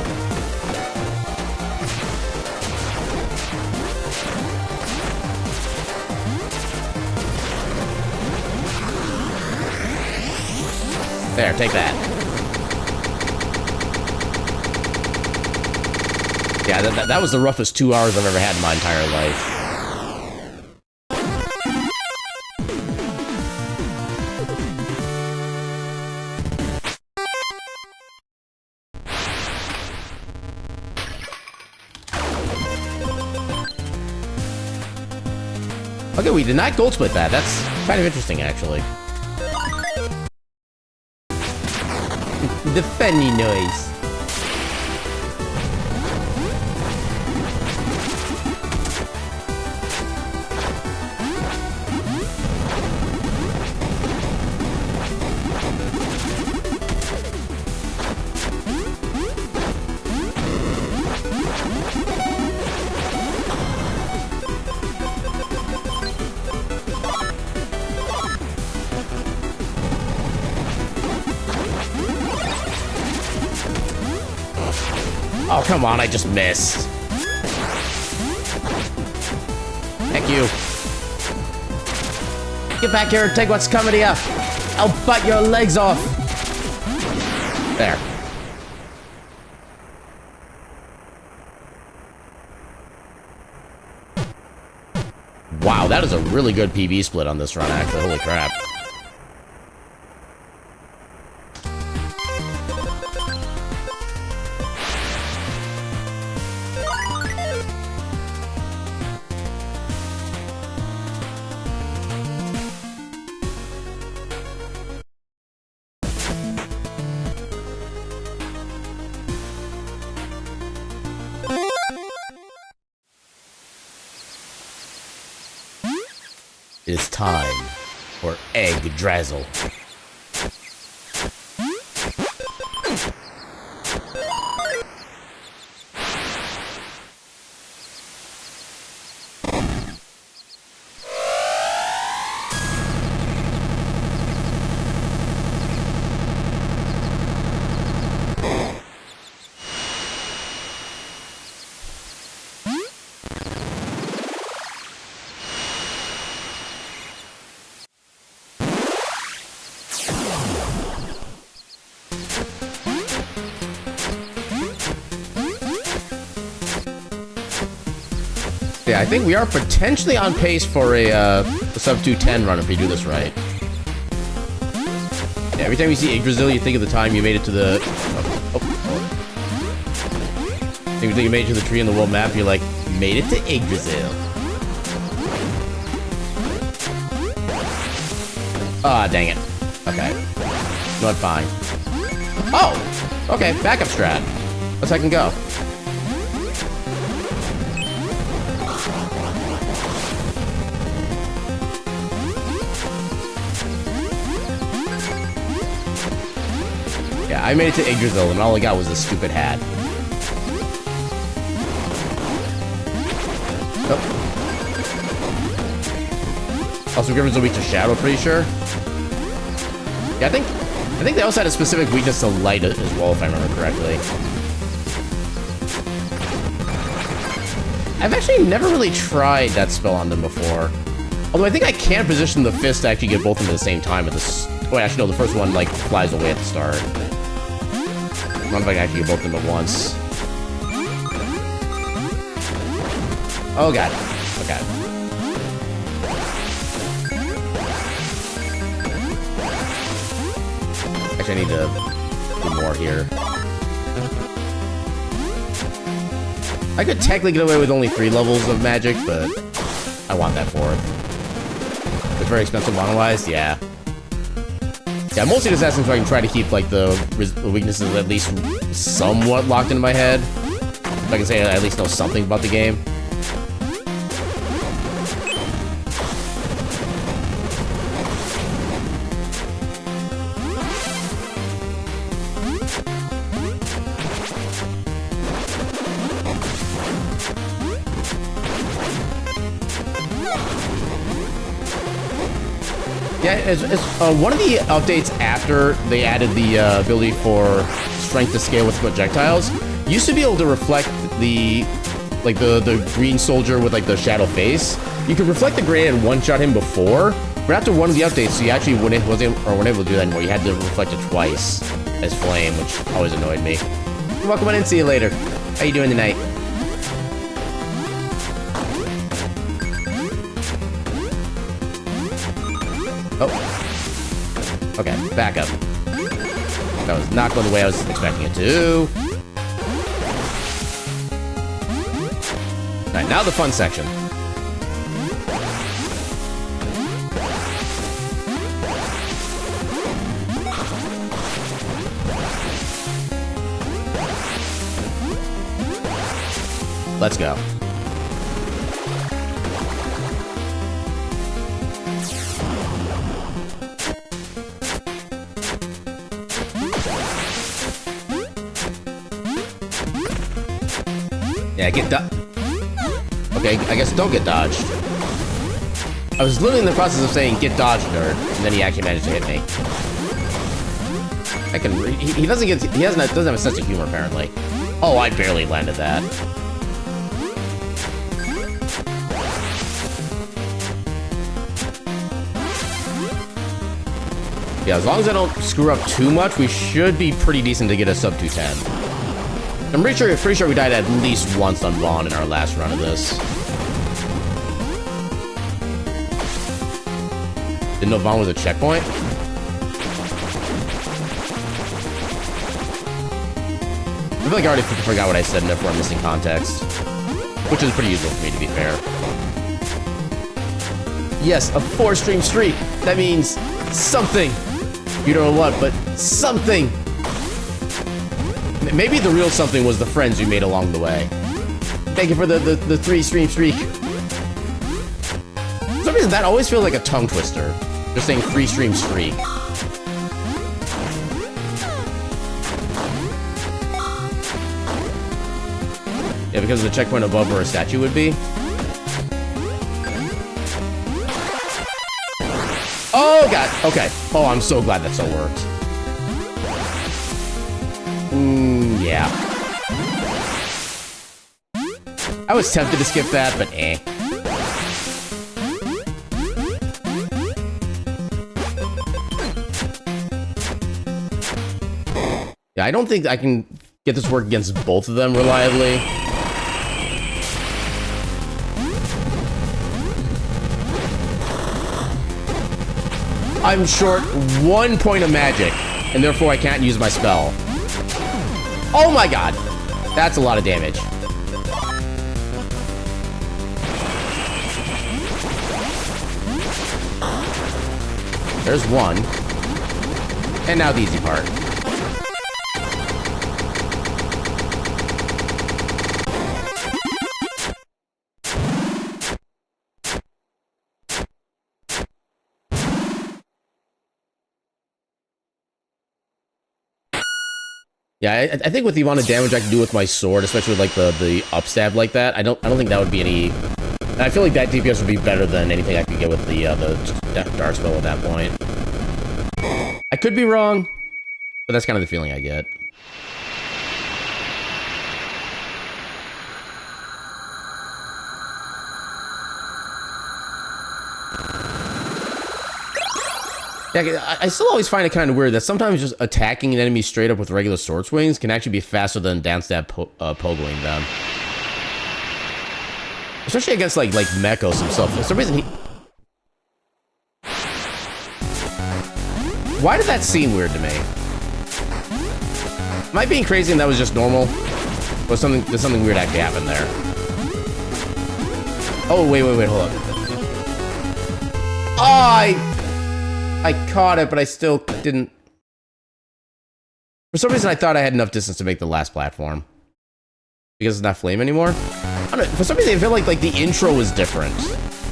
Speaker 1: There, take that. Yeah, that was the roughest 2 hours I've ever had in my entire life. Okay, we did not gold split that. That's kind of interesting, actually. The funny noise. Oh, come on, I just missed. Thank you. Get back here and take what's coming to you. I'll bite your legs off. There. Wow, that is a really good PB split on this run, actually. Holy crap. It is time for Egg Drazzle. Yeah, I think we are potentially on pace for a sub 210 run if we do this right. Yeah, every time you see Yggdrasil, you think of the time you made it to the... Every time you made it to the tree in the world map, you're like, made it to Yggdrasil. Ah, dang it. Okay. Doing fine. Oh! Okay, backup strat. Let's I can go. Yeah, I made it to Yggdrasil, and all I got was this stupid hat. Oh. Also, Griffins are weak to shadow, pretty sure. Yeah, I think they also had a specific weakness to light as well, if I remember correctly. I've actually never really tried that spell on them before. Although I think I can position the fist to actually get both of them at the same time. At this, wait, actually no, the first one like flies away at the start. I don't know if I can actually get both of them at once. Oh god. Okay. Actually, I need to do more here. I could technically get away with only 3 levels of magic, but I want that 4th. It's very expensive mono-wise, yeah. Yeah, mostly just asking if I can try to keep, like, the weaknesses at least somewhat locked into my head. If I can say I at least know something about the game. Yeah, it's one of the updates after they added the ability for strength to scale with projectiles. Used to be able to reflect the green soldier with like the shadow face. You could reflect the grenade and one-shot him before, but after one of the updates, you actually weren't able to do that anymore. You had to reflect it twice as flame, which always annoyed me. You're welcome on in. See you later. How you doing tonight? Oh. Okay, back up. That was not going the way I was expecting it to. Alright, now the fun section. Let's go. Yeah, get okay, I guess don't get dodged. I was literally in the process of saying get dodged, nerd, and then he actually managed to hit me. He doesn't have a sense of humor apparently. Oh, I barely landed that. Yeah, as long as I don't screw up too much, we should be pretty decent to get a sub 210. I'm pretty sure we died at least once on Vaughn in our last run of this. Didn't know Vaughn was a checkpoint? I feel like I already forgot what I said and therefore I'm missing context. Which is pretty usual for me, to be fair. Yes, a 4-stream streak. That means something. You don't know what, but something. Maybe the real something was the friends you made along the way. Thank you for the 3-stream streak. For some reason, that always feels like a tongue twister. Just saying 3-stream streak. Yeah, because of the checkpoint above where a statue would be. Oh, God. Okay. Oh, I'm so glad that so worked. Yeah. I was tempted to skip that, but eh. Yeah, I don't think I can get this to work against both of them reliably. I'm short 1 point of magic, and therefore I can't use my spell. Oh my god! That's a lot of damage. There's one. And now the easy part. Yeah, I think with the amount of damage I can do with my sword, especially with like the upstab like that, I don't think that would be any. And I feel like that DPS would be better than anything I could get with the dark spell at that point. I could be wrong, but that's kind of the feeling I get. Yeah, I still always find it kind of weird that sometimes just attacking an enemy straight up with regular sword swings can actually be faster than downstab pogoing them. Especially against like Mechos himself. For some reason he... Why did that seem weird to me? Am I being crazy and that was just normal? Or did something weird actually happen there? Oh, wait, hold up. Oh, I caught it, but I still didn't. For some reason, I thought I had enough distance to make the last platform. Because it's not flame anymore? I don't know. For some reason, I feel like the intro was different.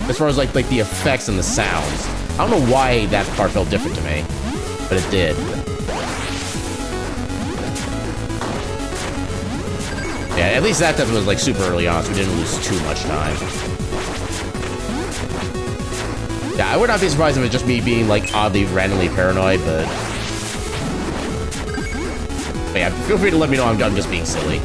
Speaker 1: As far as like the effects and the sounds. I don't know why that part felt different to me. But it did. Yeah, at least that time was like super early on, so we didn't lose too much time. Yeah, I would not be surprised if it's just me being like oddly randomly paranoid, but yeah, feel free to let me know I'm just being silly.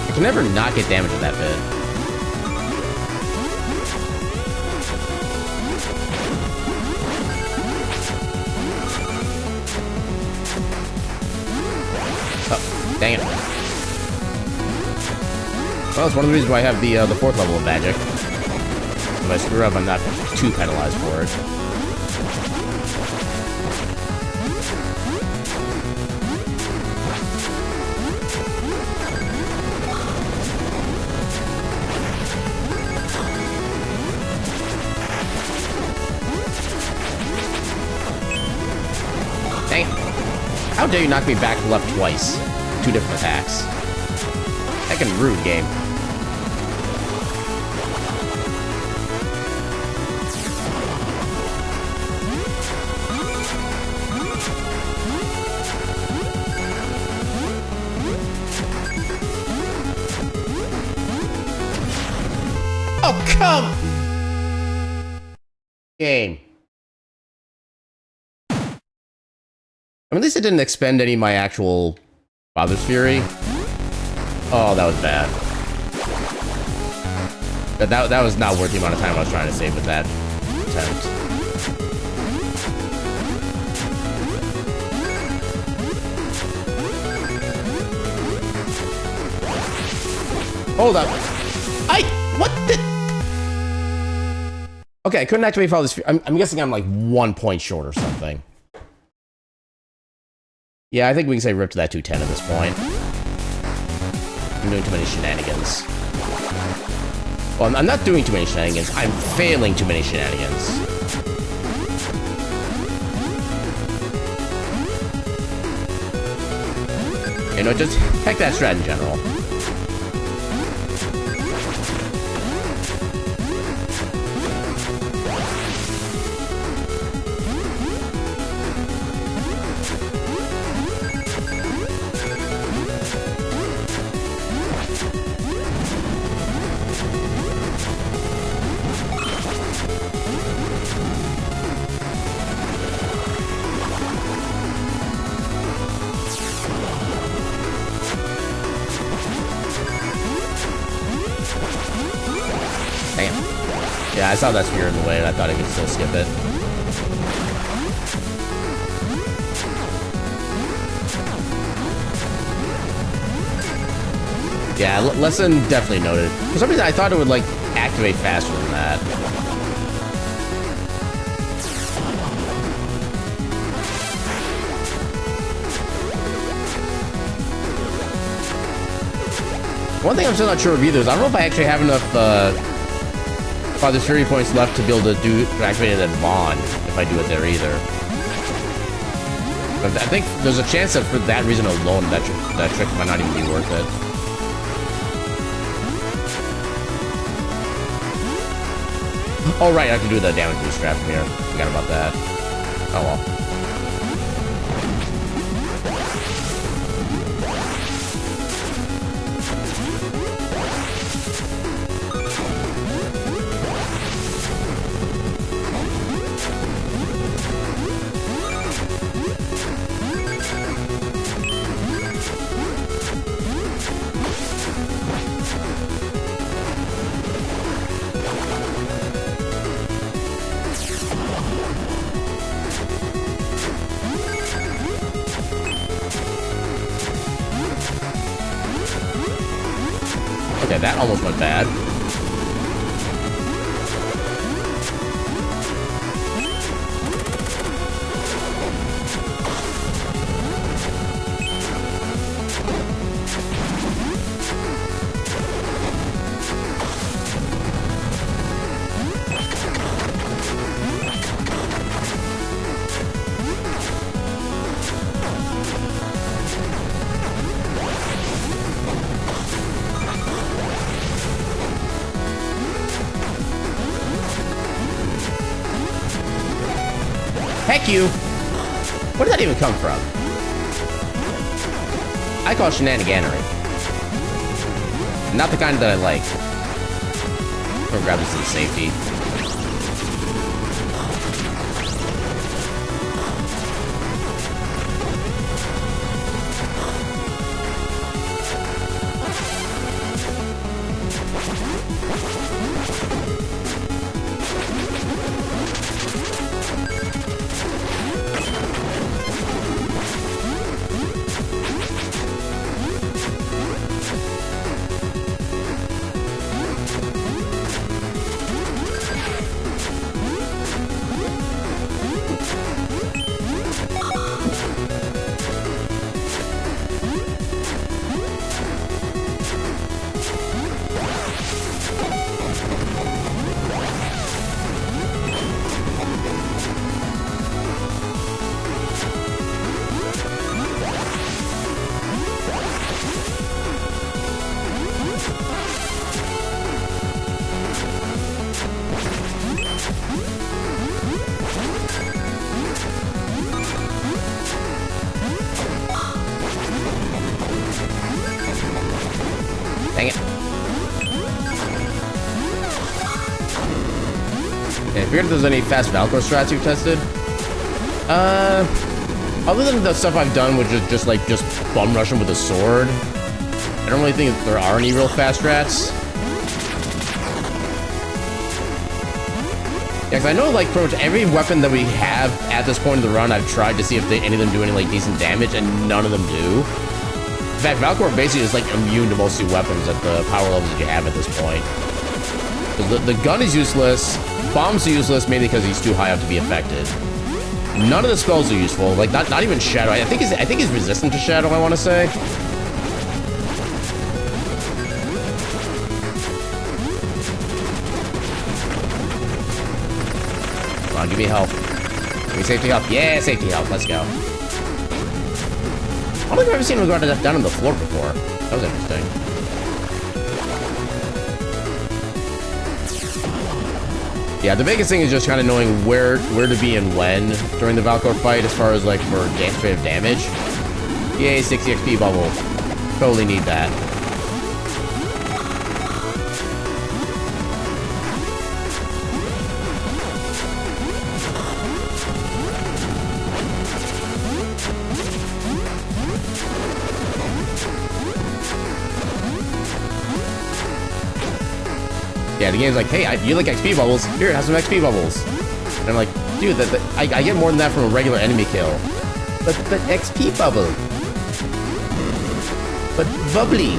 Speaker 1: I can never not get damage with that bit. Dang it. Well, that's one of the reasons why I have the 4th level of magic. If I screw up, I'm not too penalized for it. Dang it. How dare you knock me back left twice? 2 different attacks. Heckin' rude game. Come! Game. I mean, at least it didn't expend any of my actual Father's Fury. Oh, that was bad. That was not worth the amount of time I was trying to save with that attempt. Hold up. What the? Okay, I couldn't activate Father's Fury. I'm guessing I'm like 1 point short or something. Yeah, I think we can say rip to that 210 at this point. I'm doing too many shenanigans. Well, I'm not doing too many shenanigans. I'm failing too many shenanigans. You know, just heck that strat in general. Yeah, I saw that spear in the way and I thought I could still skip it. Yeah, lesson definitely noted. For some reason, I thought it would, like, activate faster than that. One thing I'm still not sure of either is I don't know if I actually have enough, Father's Fury points left to be able to activate it at Vaughn if I do it there either. But I think there's a chance that for that reason alone, that trick might not even be worth it. Oh right, I can do the damage boost strat from here. Forgot about that. Oh well. Okay, that almost went bad. Heck you! Where did that even come from? I call it shenaniganery. Not the kind that I like. I'm gonna grab this in safety. forget if there's any fast Valkyr strats you've tested. Other than the stuff I've done, which is just bum rush him with a sword, I don't really think there are any real fast strats. Yeah, because I know like pretty much every weapon that we have at this point in the run, I've tried to see if any of them do any like decent damage, and none of them do. In fact, Valkyr basically is like immune to most of the weapons at the power levels that you have at this point. The gun is useless, bombs are useless mainly because he's too high up to be affected. None of the spells are useful, like not even Shadow. I think he's resistant to Shadow, I want to say. Come on, give me health. Give me safety health. Yeah, safety health. Let's go. I don't think I've ever seen him go down on the floor before. That was interesting. Yeah, the biggest thing is just kind of knowing where to be and when during the Valkyr fight as far as like for straight up damage. Yay, 60 XP bubble. Totally need that. Yeah, the game's like, hey, you like XP bubbles? Here, have some XP bubbles. And I'm like, dude, I get more than that from a regular enemy kill. But XP bubble. But bubbly.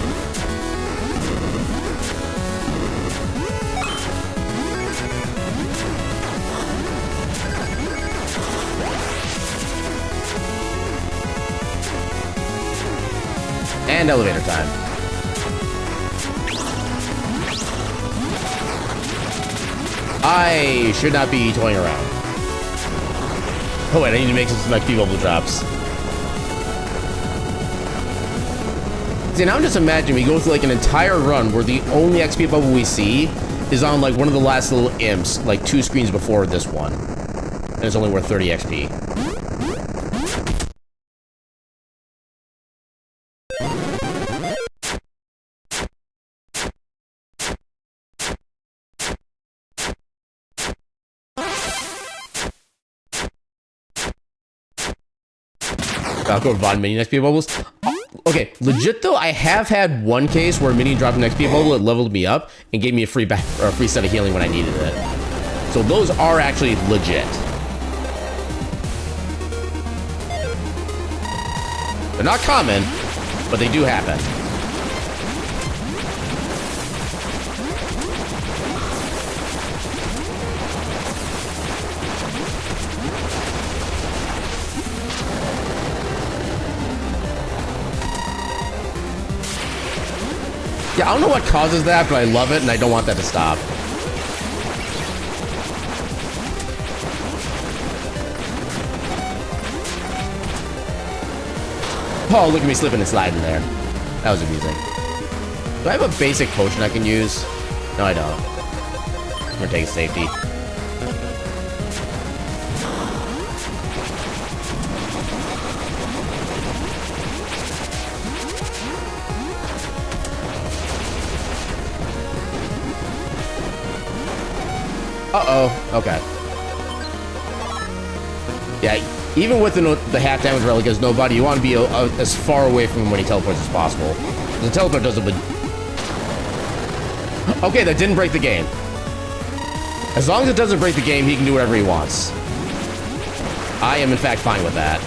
Speaker 1: And elevator time. I should not be toying around. Oh wait, I need to make some XP bubble drops. See, now I'm just imagining we go through like an entire run where the only XP bubble we see is on like one of the last little imps, like 2 screens before this one. And it's only worth 30 XP. Valkyr Von minion XP bubbles. Okay, legit though, I have had one case where a minion dropped an XP bubble, it leveled me up, and gave me a free set of healing when I needed it. So those are actually legit. They're not common, but they do happen. Yeah, I don't know what causes that, but I love it, and I don't want that to stop. Oh, look at me slipping and sliding there. That was amusing. Do I have a basic potion I can use? No, I don't. I'm gonna take safety. Uh-oh. Okay. Yeah, even with the half damage relic as nobody, you want to be as far away from him when he teleports as possible. The teleport does a bit... Okay, that didn't break the game. As long as it doesn't break the game, he can do whatever he wants. I am, in fact, fine with that.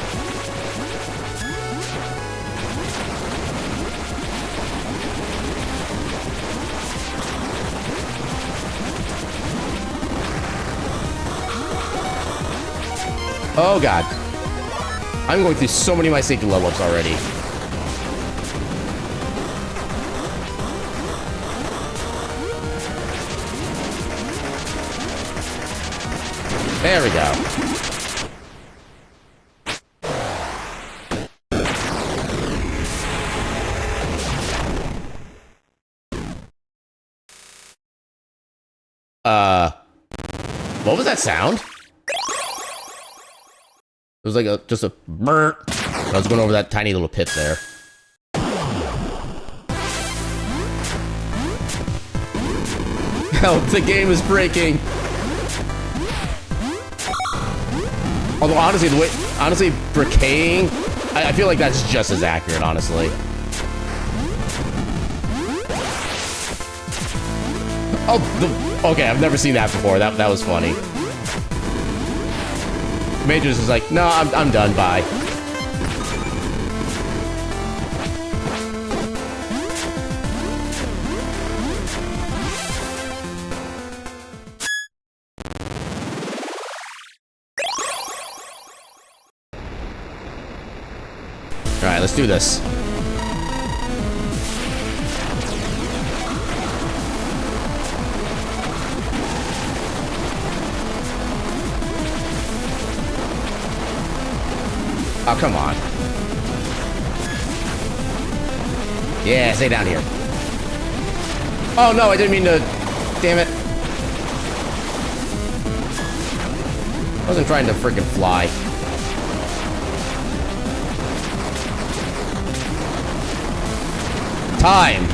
Speaker 1: Oh god. I'm going through so many of my safety level ups already. There we go. What was that sound? It was like just a burnt. I was going over that tiny little pit there. Help, the game is breaking. Although honestly, bricaying, I feel like that's just as accurate, honestly. Oh, okay, I've never seen that before. That was funny. Majors is like, no, I'm done, bye. All right, let's do this. Oh, come on. Yeah, stay down here. Oh, no, I didn't mean to... Damn it. I wasn't trying to freaking fly. Time.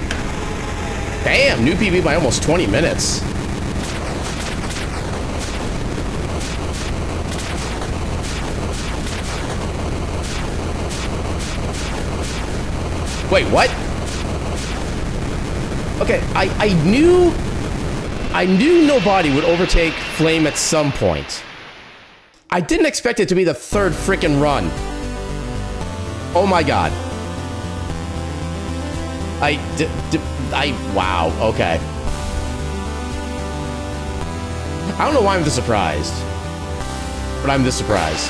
Speaker 1: Damn, new PB by almost 20 minutes. Wait, what? Okay, I knew nobody would overtake Flame at some point. I didn't expect it to be the third frickin' run. Oh my god. Wow, okay. I don't know why I'm this surprised. But I'm this surprised.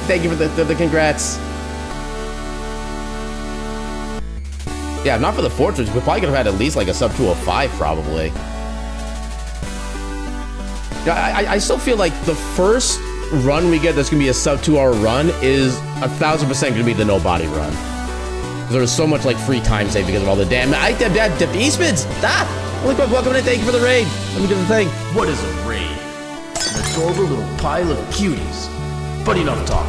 Speaker 1: Thank you for the congrats. Yeah, if not for the Fortress, we probably could have had at least like a sub 205, probably. Yeah, I still feel like the first run we get that's gonna be a sub 2 hour run is 1000% gonna be the no body run. There's so much like free time save because of all the damn. I dip Eastman's. Welcome in. Thank you for the raid. Let me do the thing.
Speaker 3: What is a raid? An adorable little pile of cuties. But enough talk.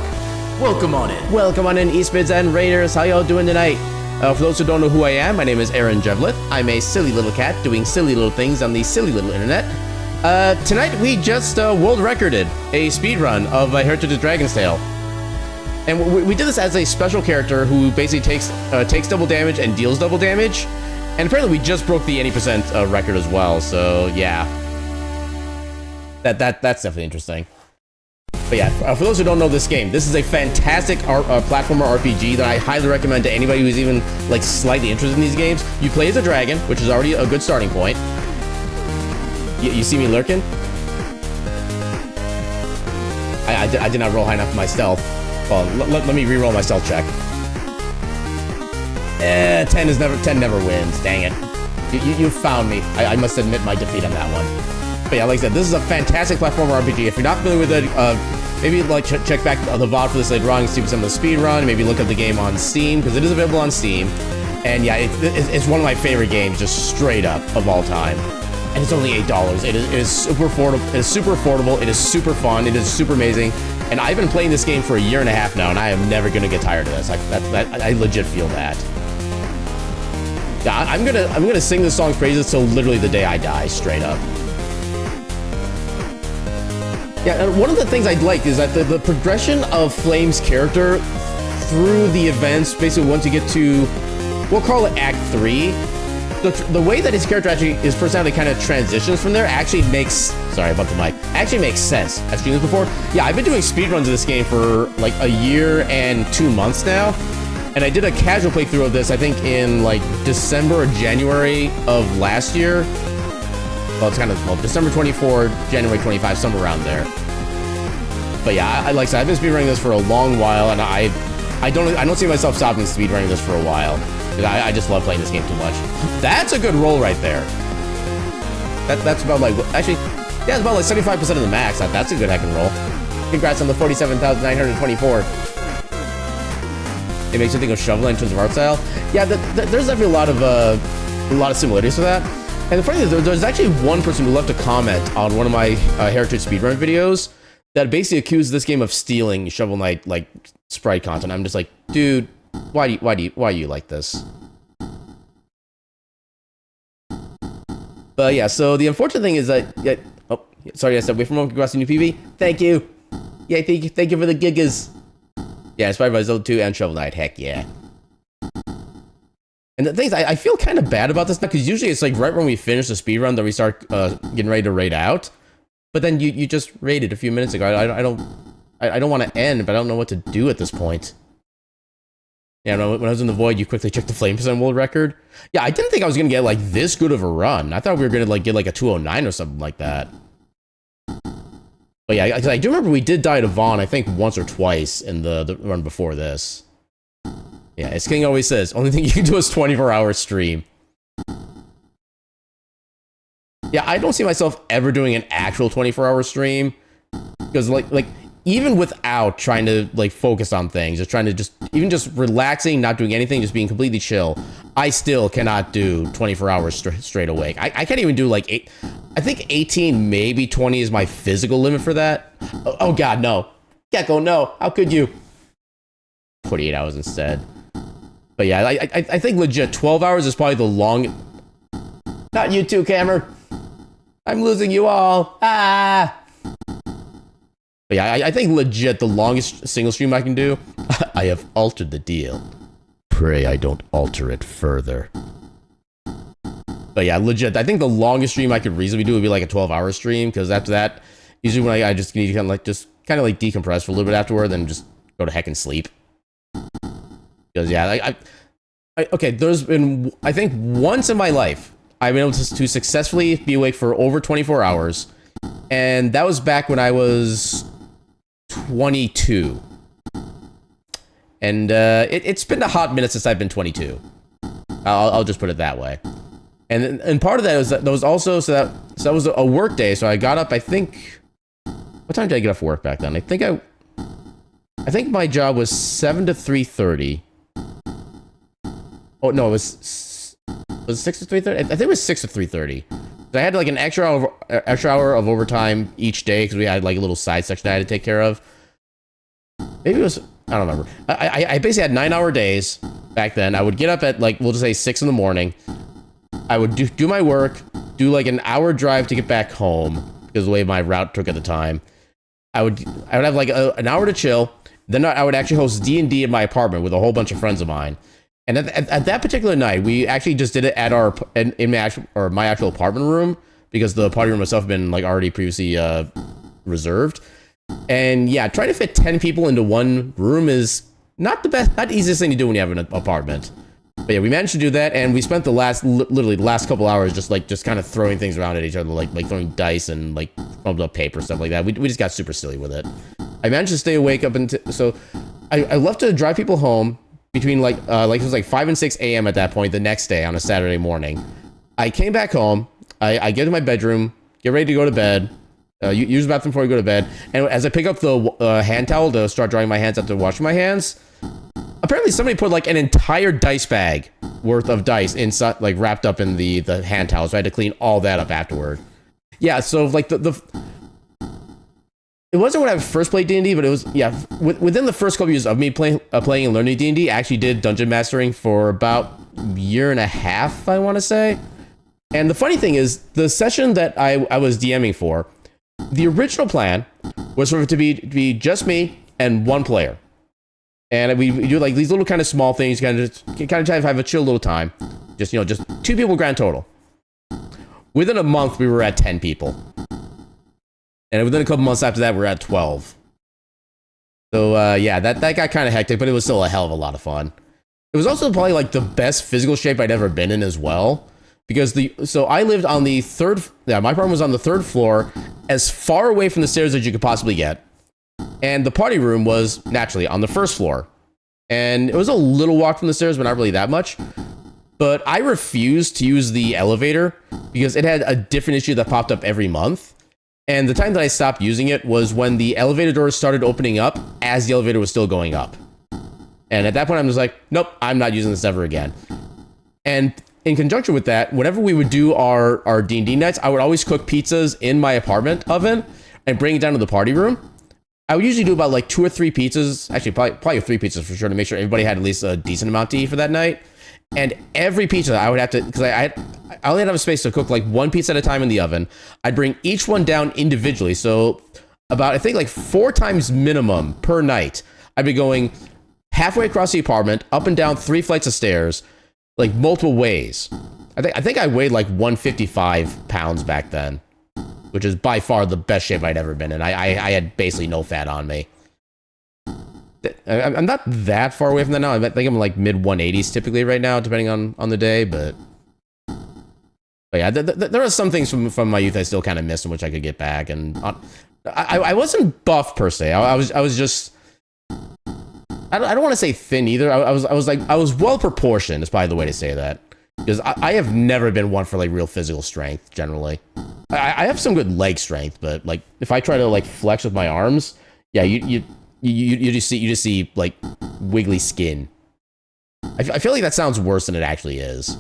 Speaker 3: Welcome on in.
Speaker 1: Welcome on in, Eastmids and Raiders. How y'all doing tonight? For those who don't know who I am, my name is Aaron Jevlith. I'm a silly little cat doing silly little things on the silly little internet. Tonight we just world recorded a speedrun of Heritage of Dragon's Tale. And we did this as a special character who basically takes double damage and deals double damage. And apparently we just broke the 80% record as well, so yeah. That's definitely interesting. But yeah, for those who don't know this game, this is a fantastic platformer RPG that I highly recommend to anybody who's even like slightly interested in these games. You play as a dragon, which is already a good starting point. You see me lurking? I did not roll high enough for my stealth. Well, let me re-roll my stealth check. 10 never wins. Dang it. You found me. I must admit my defeat on that one. But yeah, like I said, this is a fantastic platformer RPG. If you're not familiar with it, maybe like check back the VOD for this later on and see some of the speed run. Maybe look up the game on Steam because it is available on Steam. And yeah, it's one of my favorite games, just straight up of all time. And it's only $8. It is super affordable. It is super affordable. It is super fun. It is super amazing. And I've been playing this game for a year and a half now, and I am never gonna get tired of this. I legit feel that. Yeah, I'm gonna sing this song's praises till literally the day I die, straight up. Yeah, and one of the things I like is that the progression of Flame's character through the events, basically once you get to, we'll call it Act 3, the way that his character actually, his personality kind of transitions from there actually makes, sorry about the mic, actually makes sense. I've seen this before. Yeah, I've been doing speedruns of this game for like a year and 2 months now. And I did a casual playthrough of this, I think in like December or January of last year. Well, it's kind of, well, December 24, January 25, somewhere around there. But yeah, like I said, I've been speedrunning this for a long while, and I don't see myself stopping speedrunning this for a while. Because I just love playing this game too much. That's a good roll right there. That's about like, actually, yeah, it's about like 75% of the max. That's a good heckin' roll. Congrats on the 47,924. It makes you think of Shovel in terms of art style. Yeah, there's definitely a lot of similarities to that. And the funny thing is, there's actually one person who left a comment on one of my Heritage speedrun videos that basically accused this game of stealing Shovel Knight like sprite content. I'm just like, dude, why are you like this? But yeah, so the unfortunate thing is that, yeah, oh, sorry, I said wait for a moment. Congrats to new PB. Thank you. Yeah, thank you for the gigas. Yeah, inspired by Zelda 2 and Shovel Knight. Heck yeah. And the thing is, I feel kind of bad about this because usually it's like right when we finish the speedrun that we start getting ready to raid out. But then you just raided a few minutes ago. I don't want to end, but I don't know what to do at this point. Yeah, when I was in the void, you quickly checked the flame percent world record. Yeah, I didn't think I was gonna get like this good of a run. I thought we were gonna like get like a 209 or something like that. But yeah, I do remember we did die to Vaughn, I think once or twice in the run before this. Yeah, as King always says, only thing you can do is 24-hour stream. Yeah, I don't see myself ever doing an actual 24-hour stream because like even without trying to like focus on things, just trying to just relaxing, not doing anything, just being completely chill, I still cannot do 24 hours straight awake. I can't even do like 8. I think 18, maybe 20 is my physical limit for that. Oh God, no. Gecko, no. How could you? 48 hours instead. But yeah, I think legit 12 hours is probably the long. Not you too, Cameron. I'm losing you all. Ah. But yeah, I think legit the longest single stream I can do. I have altered the deal. Pray I don't alter it further. But yeah, legit, I think the longest stream I could reasonably do would be like a 12-hour stream, because after that, usually when I just need to kind of like decompress for a little bit afterward, then just go to heck and sleep. Because yeah, okay, there's been, I think once in my life, I've been able to successfully be awake for over 24 hours. And that was back when I was 22. And it's been a hot minute since I've been 22. I'll just put it that way. And part of that was also, so that was a work day. So I got up, I think, what time did I get off work back then? I think my job was 7 to 3:30. Oh no, it was 6 to 3:30? I think it was 6 to 3:30. So I had like an extra hour of overtime each day because we had like a little side section I had to take care of. Maybe it was, I don't remember. I basically had 9-hour days back then. I would get up at like, we'll just say 6 in the morning. I would do my work, do like an hour drive to get back home because of the way my route took at the time. I would have like an hour to chill. Then I would actually host D&D in my apartment with a whole bunch of friends of mine. And at that particular night, we actually just did it at my actual apartment room because the party room itself had been like already previously reserved. And yeah, trying to fit 10 people into one room is not the easiest thing to do when you have an apartment. But yeah, we managed to do that, and we spent literally the last couple hours just kind of throwing things around at each other, like throwing dice and like crumpled up paper, stuff like that. We just got super silly with it. I managed to stay awake up until, so I left to drive people home between it was like 5 and 6 a.m. at that point the next day on a Saturday morning. I came back home, I get to my bedroom, get ready to go to bed, use the bathroom before I go to bed, and as I pick up the hand towel to start drying my hands after washing my hands, apparently somebody put like an entire dice bag worth of dice inside, like wrapped up in the hand towel, so I had to clean all that up afterward. Yeah, so like it wasn't when I first played D&D, but it was, yeah, within the first couple years of me playing and learning D&D, I actually did dungeon mastering for about a year and a half, I want to say. And the funny thing is, the session that I was DMing for, the original plan was for it to be just me and one player. And we do like these little kind of small things, kind of try to have a chill little time. Just 2 people grand total. Within a month, we were at 10 people. And within a couple months after that, we're at 12. So yeah, that got kind of hectic, but it was still a hell of a lot of fun. It was also probably like the best physical shape I'd ever been in as well. Because so I lived on the my apartment was on the 3rd floor, as far away from the stairs as you could possibly get. And the party room was naturally on the 1st floor. And it was a little walk from the stairs, but not really that much. But I refused to use the elevator because it had a different issue that popped up every month. And the time that I stopped using it was when the elevator doors started opening up as the elevator was still going up. And at that point, I'm just like, nope, I'm not using this ever again. And in conjunction with that, whenever we would do our D&D nights, I would always cook pizzas in my apartment oven and bring it down to the party room. I would usually do about like 2 or 3 pizzas, actually probably 3 pizzas for sure, to make sure everybody had at least a decent amount to eat for that night. And every pizza I would have to, because I only had enough space to cook like 1 pizza at a time in the oven. I'd bring each one down individually. So about, I think, like 4 times minimum per night. I'd be going halfway across the apartment, up and down 3 flights of stairs, like multiple ways. I think I weighed like 155 pounds back then, which is by far the best shape I'd ever been in. I had basically no fat on me. I'm not that far away from that now. I think I'm like mid 180s typically right now, depending on the day. But yeah, there are some things from my youth I still kind of miss and which I could get back. And I wasn't buff per se. I was just, I don't want to say thin either. I was well proportioned. Is probably the way to say that, because I have never been one for like real physical strength generally. I have some good leg strength, but like if I try to like flex with my arms, yeah, you just see like wiggly skin. I feel like that sounds worse than it actually is.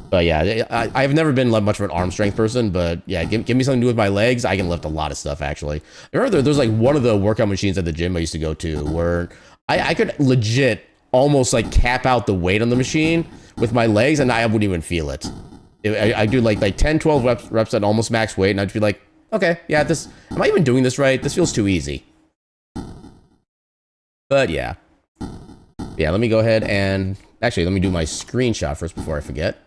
Speaker 1: But yeah, I've never been like much of an arm strength person, but yeah, give me something to do with my legs, I can lift a lot of stuff actually. I remember there's like one of the workout machines at the gym I used to go to where I could legit almost like cap out the weight on the machine with my legs and I wouldn't even feel it. I do like 10, 12 reps at almost max weight and I'd be like, okay, yeah, am I even doing this right? This feels too easy. But yeah. Yeah, let me go ahead and... Actually, let me do my screenshot first before I forget.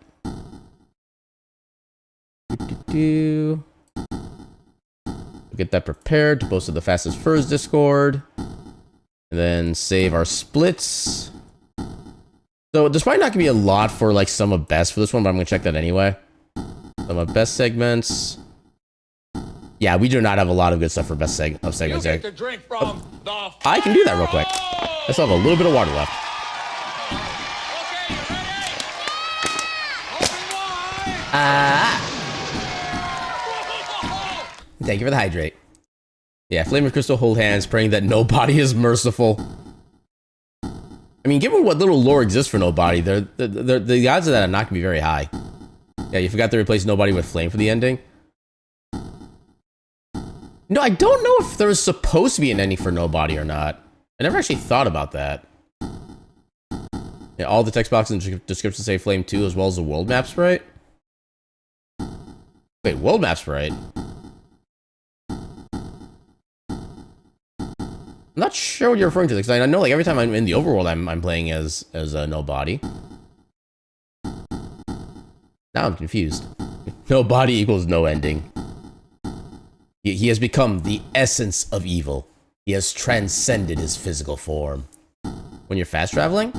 Speaker 1: Get that prepared to post to the Fastest Furs Discord. And then save our splits. So there's probably not going to be a lot for like some of best for this one, but I'm going to check that anyway. Some of best segments. Yeah, we do not have a lot of good stuff for best segments.
Speaker 2: You get to drink from the
Speaker 1: I can do that real quick. I still have a little bit of water left. Thank you for the hydrate. Yeah, Flame of Crystal, hold hands, praying that nobody is merciful. I mean, given what little lore exists for nobody, the odds of that are not going to be very high. Yeah, you forgot to replace nobody with flame for the ending? No, I don't know if there's supposed to be an ending for nobody or not. I never actually thought about that. Yeah, all the text boxes and descriptions say Flame 2 as well as the world map sprite. Wait, world map sprite? I'm not sure what you're referring to, because I know like every time I'm in the overworld, I'm playing as a nobody. Now I'm confused. No body equals no ending. He has become the essence of evil. He has transcended his physical form. When you're fast traveling?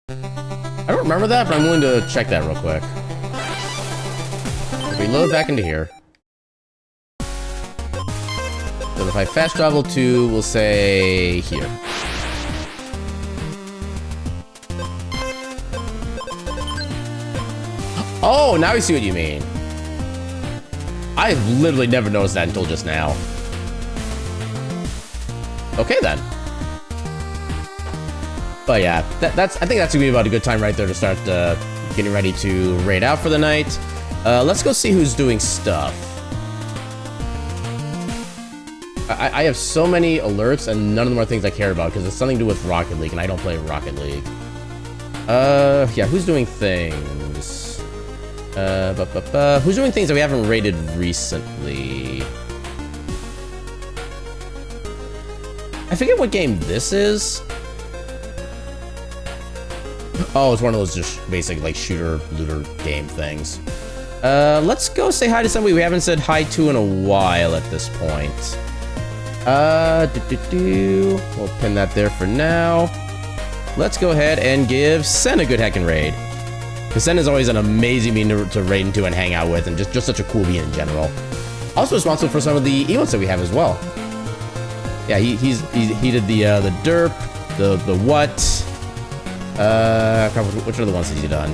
Speaker 1: I don't remember that, but I'm willing to check that real quick. If we load back into here. So if I fast travel to, we'll say, here. Oh, now I see what you mean. I've literally never noticed that until just now. Okay, then. But yeah, I think that's gonna be about a good time right there to start getting ready to raid out for the night. Let's go see who's doing stuff. I have so many alerts and none of them are things I care about because it's something to do with Rocket League and I don't play Rocket League. Yeah, who's doing things? Who's doing things that we haven't rated recently? I forget what game this is. Oh, it's one of those just basic like shooter looter game things. Let's go say hi to somebody we haven't said hi to in a while at this point. We'll pin that there for now. Let's go ahead and give Sen a good heckin' raid. Because Sen is always an amazing being to raid into and hang out with, and just such a cool being in general. Also responsible for some of the emotes that we have as well. Yeah, he did the derp, the what. Which are the ones that he's done?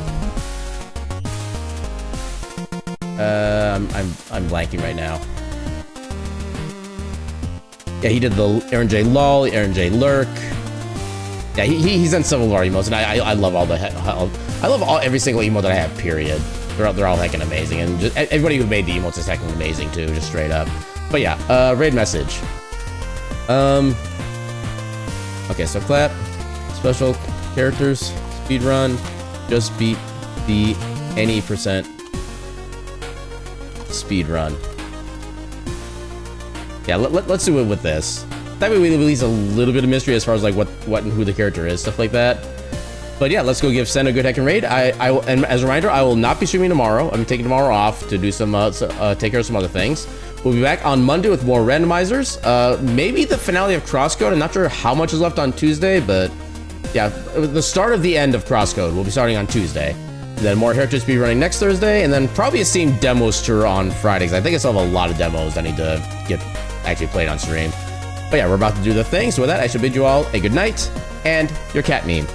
Speaker 1: I'm blanking right now. Yeah, he did the Aaron J. Lol, Aaron J. Lurk. Yeah, he's done several of our emotes, and I love every single emote that I have. Period. They're all heckin' amazing, and just, everybody who made the emotes is heckin' amazing too, just straight up. But yeah, raid message. Okay, so clap. Special characters. Speedrun. Just beat the any percent. speedrun. Yeah, let's do it with this. That way we release a little bit of mystery as far as like what and who the character is, stuff like that. But yeah, let's go give Sen a good heckin' raid. I will, and as a reminder, I will not be streaming tomorrow. I'm taking tomorrow off to do some take care of some other things. We'll be back on Monday with more randomizers. Maybe the finale of Crosscode. I'm not sure how much is left on Tuesday, but yeah, the start of the end of Crosscode will be starting on Tuesday. Then more Heritage be running next Thursday, and then probably a Steam demos tour on Fridays. I think I still have a lot of demos I need to get actually played on stream. But yeah, we're about to do the thing. So with that, I should bid you all a good night and your cat meme.